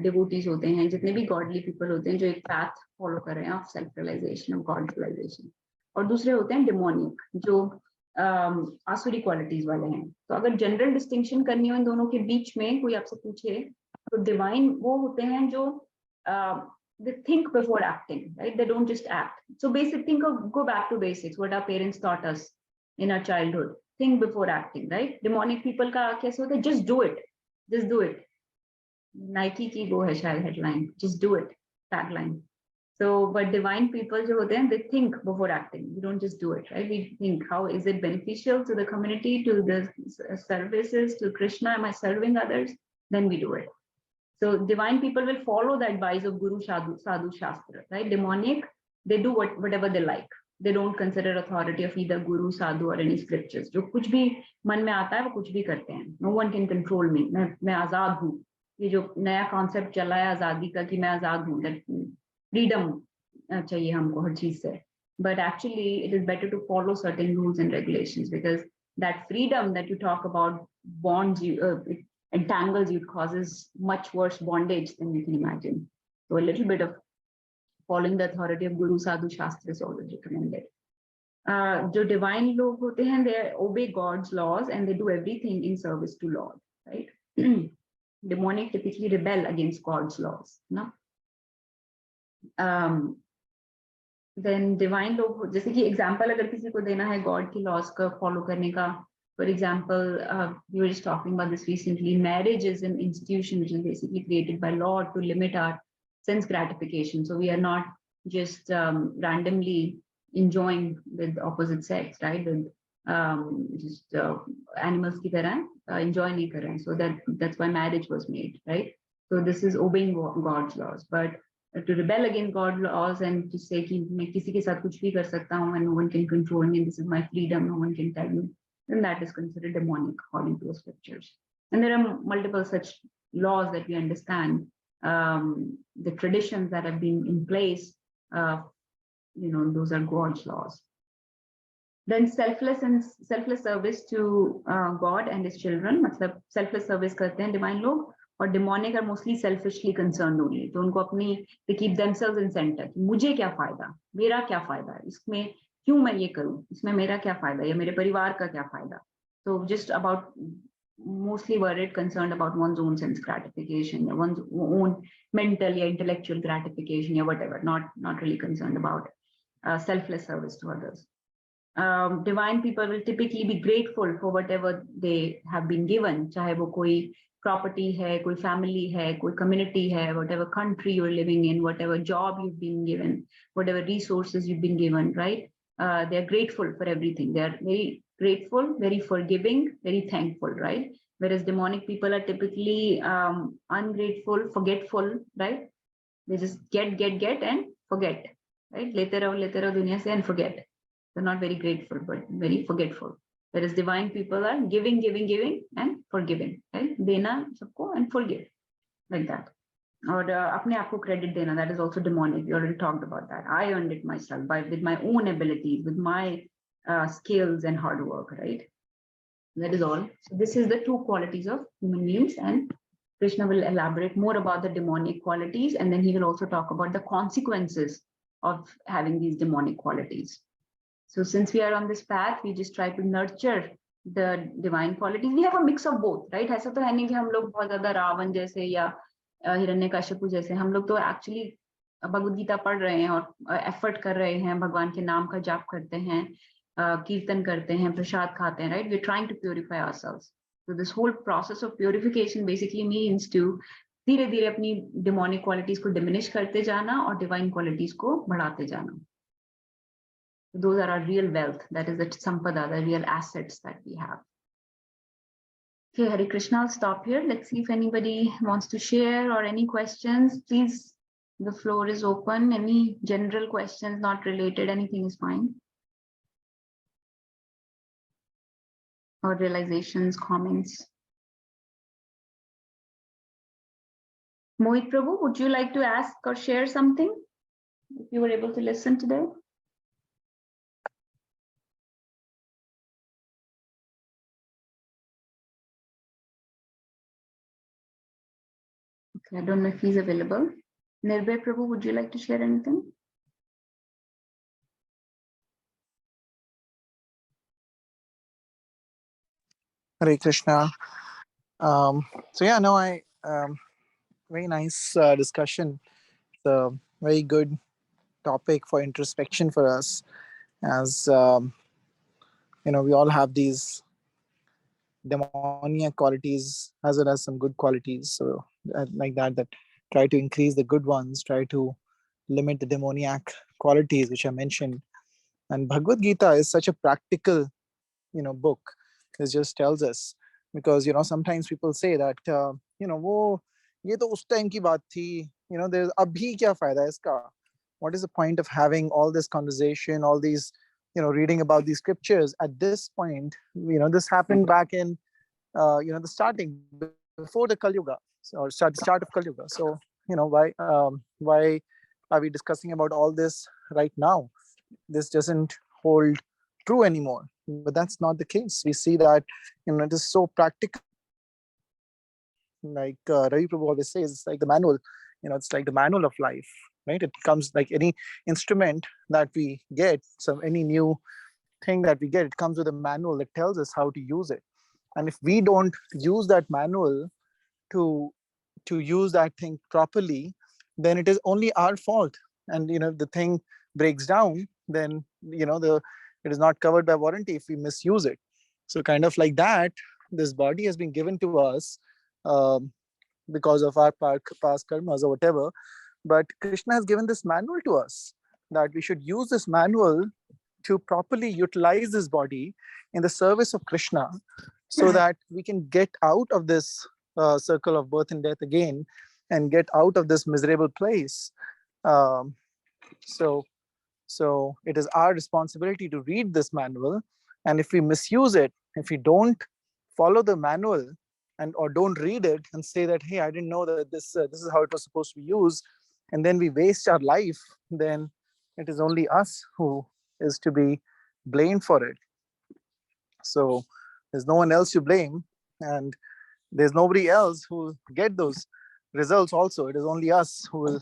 डिवोटीज होते हैं, जितने भी गॉडली पीपल होते हैं जो एक पैथ फॉलो कर रहे हैं of self realisation, of God realisation. और दूसरे होते हैं डेमोनिक, जो आसुरी क्वालिटीज वाले हैं। तो अगर जनरल डिस्टिंक्शन करनी हो इन दोनों के बीच में, कोई आपसे पूछे, तो डिवाइन वो होते हैं जो they think before acting, right? They don't just act. So go back to basics, what our parents taught us in our childhood. Think before acting, right? Demonic people का कैसे होता है? Just do it. Just do it. Nike की वो है शायद headline, just do it, tagline. So, but divine people जो होते हैं, they think before acting. We don't just do it, right? We think, how is it beneficial to the community, to the services, to Krishna? Am I serving others? Then we do it. So divine people will follow the advice of Guru, Sadhu, Shastra, right? Demonic, they do whatever they like. They don't consider authority of either Guru, Sadhu or any scriptures. जो कुछ भी मन में आता है वो कुछ भी करते हैं. No one can control me. मैं आजाद हूँ. ये जो नया कॉन्सेप्ट चला है आजादी का कि मैं आजाद हूँ, that freedom चाहिए हमको हर चीज से. But actually, it is better to follow certain rules and regulations, because that freedom that you talk about bonds you, it entangles you, causes much worse bondage than you can imagine. So a little bit of following the authority of Guru, Sadhu, Shastra is always recommended. जो divine लोग होते हैं, they obey God's laws and they do everything in service to Lord, right? demonic typically rebel against God's laws. No? Then divine लोग, जैसे कि example अगर किसी को देना है God की laws का follow करने का, for example, we were just talking about this recently. Marriage is an institution which is basically created by law to limit our sense gratification. So we are not just randomly enjoying with opposite sex, right? With just animals की तरह enjoy नहीं कर रहे हैं. So that's why marriage was made, right? So this is obeying God's laws. But to rebel against God's laws and to say कि मैं किसी के साथ कुछ भी कर सकता हूँ and no one can control me, this is my freedom, no one can tell me, then that is considered demonic according to the scriptures. And there are multiple such laws that we understand, the traditions that have been in place, those are God's laws. Then selfless service to God and his children, मतलब selfless service करते हैं divine लोग, और demonic are mostly selfishly concerned only. तो उनको अपनी, they keep themselves in center. मुझे क्या फायदा, मेरा क्या फायदा है, इसमें क्यों मैं ये करूं, इसमें मेरा क्या फायदा या मेरे परिवार का क्या फायदा. So just about, mostly worried, concerned about one's own sense gratification, one's own mental or intellectual gratification or whatever, not really concerned about selfless service to others. Divine people will typically be grateful for whatever they have been given, चाहे वो कोई property है, कोई family है, कोई community है, whatever country you're living in, whatever job you've been given, whatever resources you've been given, right? They're grateful for everything. They're very grateful, very forgiving, very thankful, right? Whereas demonic people are typically ungrateful, forgetful, right? They just get and forget, right? लेते रहो दुनिया से and forget. They're not very grateful, but very forgetful. Whereas divine people are giving and forgiving, right? देना सबको and forgive, like that. Or अपने आप को credit देना, that is also demonic. We already talked about that. I earned it myself with my own abilities, with my skills and hard work, right? That is all. So this is the two qualities of human beings, and Krishna will elaborate more about the demonic qualities, and then he will also talk about the consequences of having these demonic qualities. So since we are on this path, we just try to nurture the divine qualities. We have a mix of both, right? ऐसा तो है नहीं कि हम लोग बहुत ज़्यादा रावण जैसे या हिरण्यकश्यपु जैसे, हम लोग तो actually भगवद गीता पढ़ रहे हैं और एफर्ट कर रहे हैं, भगवान के नाम का जाप करते हैं, कीर्तन करते हैं, प्रसाद खाते हैं, right? We're trying to purify ourselves. So this whole process of purification basically means to धीरे धीरे अपनी demonic qualities को diminish करते जाना और divine qualities को बढ़ाते जाना. Those are our real wealth. That is the sampada, the real assets that we have. Okay, Hare Krishna, I'll stop here. Let's see if anybody wants to share or any questions. Please, the floor is open. Any general questions, not related, anything is fine. Or realizations, comments. Mohit Prabhu, would you like to ask or share something? If you were able to listen today. I don't know if he's available. Nirbhay Prabhu, would you like to share anything? Hare Krishna. So yeah, no, very nice discussion. It's a very good topic for introspection for us, as we all have these demoniac qualities as well as some good qualities. So like that try to increase the good ones, try to limit the demoniac qualities which I mentioned. And Bhagavad Gita is such a practical book. It just tells us, because sometimes people say that वो ये तो उस time की बात थी, there's अभी क्या फायदा है इसका, what is the point of having all this conversation, all these reading about these scriptures at this point? This happened back in the starting, before the Kali Yuga, or start of Kali Yuga. So why are we discussing about all this right now? This doesn't hold true anymore. But that's not the case. We see that it is so practical. Like Ravi Prabhu always says, it's like the manual. It's like the manual of life, right? It comes like any instrument that we get, any new thing that we get, it comes with a manual that tells us how to use it. And if we don't use that manual, to use that thing properly, then it is only our fault. And if the thing breaks down, then it is not covered by warranty if we misuse it. So kind of like that, this body has been given to us because of our past karmas or whatever. But Krishna has given this manual to us, that we should use this manual to properly utilize this body in the service of Krishna, so that we can get out of this circle of birth and death again, and get out of this miserable place. Um, so it is our responsibility to read this manual, and if we misuse it, if we don't follow the manual, and or don't read it and say that, hey, I didn't know that this is how it was supposed to be used, and then we waste our life, then it is only us who is to be blamed for it. So there's no one else to blame, and there's nobody else who will get those results also. It is only us who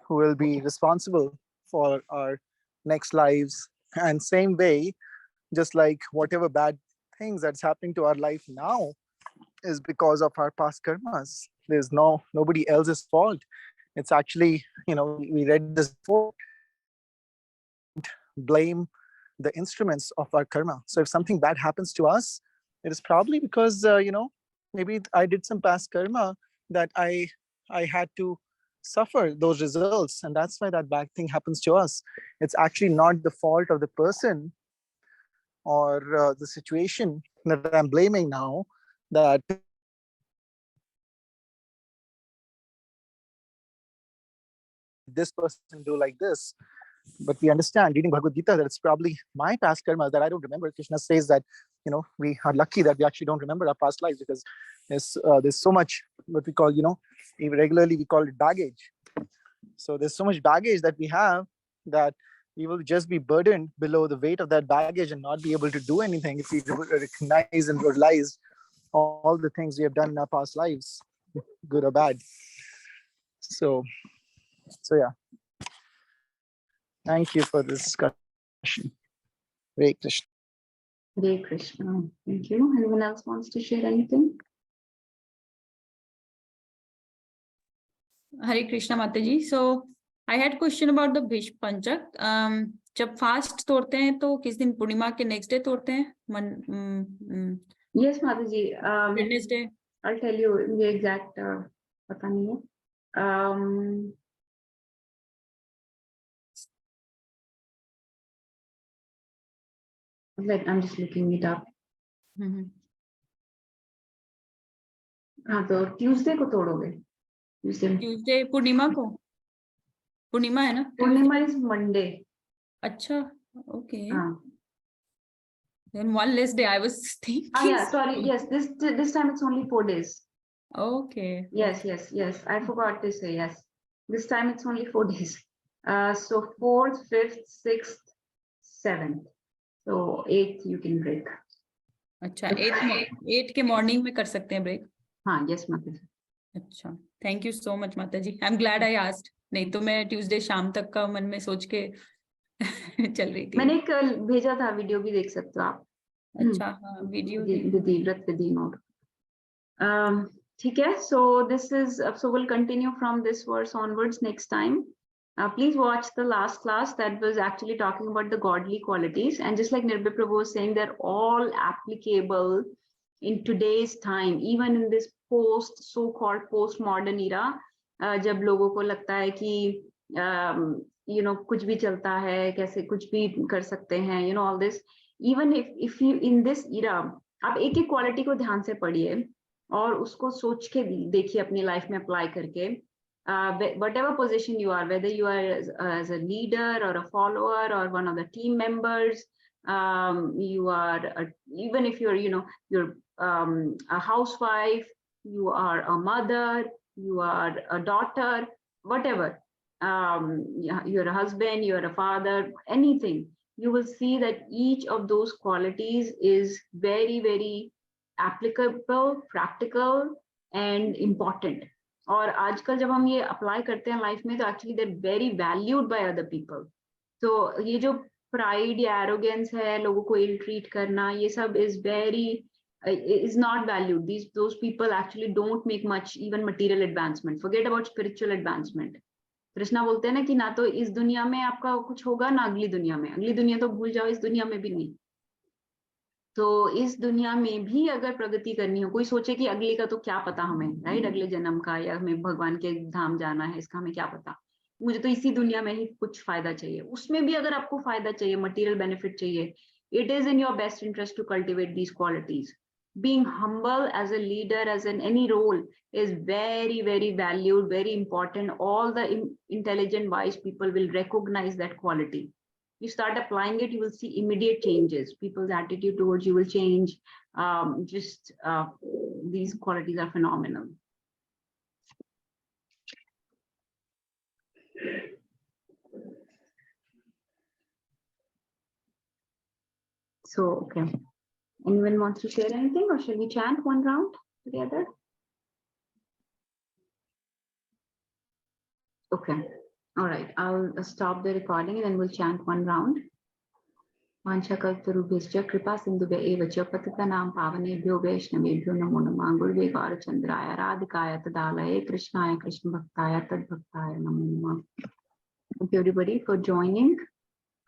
will be responsible for our next lives. And same way, just like whatever bad things that's happening to our life now is because of our past karmas. There's nobody else's fault. It's actually, we read this before, blame the instruments of our karma. So if something bad happens to us, it is probably because maybe I did some past karma that I had to suffer those results, and that's why that bad thing happens to us. It's actually not the fault of the person or the situation that I'm blaming now, that this person do like this. But we understand reading Bhagavad Gita that it's probably my past karma that I don't remember. Krishna says that we are lucky that we actually don't remember our past lives, because there's so much what we call, regularly we call it baggage. So there's so much baggage that we have, that we will just be burdened below the weight of that baggage and not be able to do anything if we recognize and realize all the things we have done in our past lives, good or bad. So yeah. Thank you for this discussion. Hare Krishna. Hare Krishna. Thank you. Anyone else wants to share anything? Hare Krishna Mataji. So I had question about the Bhishma Panchak. जब fast तोड़ते हैं तो किस दिन, पूर्णिमा के next day तोड़ते हैं? Yes, Mataji. Wednesday. I'll tell you the exact पता नहीं है. I'm just looking it up. हाँ, तो ट्यूसडे को तोड़ोगे? ट्यूसडे पूर्णिमा को? पूर्णिमा है ना? पूर्णिमा इज मंडे. अच्छा, okay. हाँ. Then one less day. I was thinking. Yeah, sorry. Yes, this time it's only 4 days. Okay. Yes. I forgot to say yes. This time it's only 4 days. So 4th, 5th, 6th, 7th. So 8th you can break. अच्छा, 8 के morning में कर सकते हैं break? हाँ, yes माता जी. अच्छा, thank you so much mata ji. I am glad I asked. नहीं तो मैं ट्यूसडे शाम तक का मन में सोच के चल रही थी. मैंने कल भेजा था, वीडियो भी देख सकते हो आप. अच्छा, हाँ, वीडियो विधि नोट. ठीक है. So this is so we'll continue from this verse onwards next time. Please watch the last class that was actually talking about the godly qualities, and just like Nirbhay Prabhu was saying, they're all applicable in today's time, even in this so-called postmodern era, जब लोगों को लगता है कि कुछ भी चलता है, कैसे कुछ भी कर सकते हैं, all this. Even if you in this era, आप एक एक क्वालिटी को ध्यान से पढ़िए और उसको सोच के देखिए अपनी लाइफ में अप्लाई करके. Whatever position you are, whether you are as a leader or a follower or one of the team members, you are even if you're you're a housewife, you are a mother, you are a daughter, whatever, you're a husband, you're a father, anything, you will see that each of those qualities is very, very applicable, practical and important. और आजकल जब हम ये apply करते हैं life में, तो actually they are very valued by other people. तो ये जो प्राइड या एरोगेंस है, लोगों को इल ट्रीट करना, ये सब is very is not valued. Those people actually don't make much even material advancement. Forget about spiritual advancement. Krishna बोलते हैं ना कि ना तो इस दुनिया में आपका कुछ होगा ना अगली दुनिया में. अगली दुनिया तो भूल जाओ, इस दुनिया में भी नहीं. तो इस दुनिया में भी अगर प्रगति करनी हो, कोई सोचे कि अगले का तो क्या पता हमें, राइट, अगले जन्म का या हमें भगवान के धाम जाना है, इसका हमें क्या पता, मुझे तो इसी दुनिया में ही कुछ फायदा चाहिए. उसमें भी अगर आपको फायदा चाहिए, मटेरियल बेनिफिट चाहिए, it is in your best interest to cultivate these qualities. Being humble as a leader, as in any role, is very, very valued, very important. All the intelligent, wise people will recognize that quality. You start applying it, you will see immediate changes. People's attitude towards you will change. These qualities are phenomenal. So, okay. Anyone wants to share anything, or shall we chant one round together? Okay. All right. I'll stop the recording and then we'll chant one round. Vanchakalparubhyascha kripa sindhubhya eva cha patitanam pavanebhyo vaishnavebhyo namo namah gurve gaurachandraya radhikaya tadalaye krishnaya krishna bhaktaya tadbhaktaya namo namah. Thank you everybody for joining.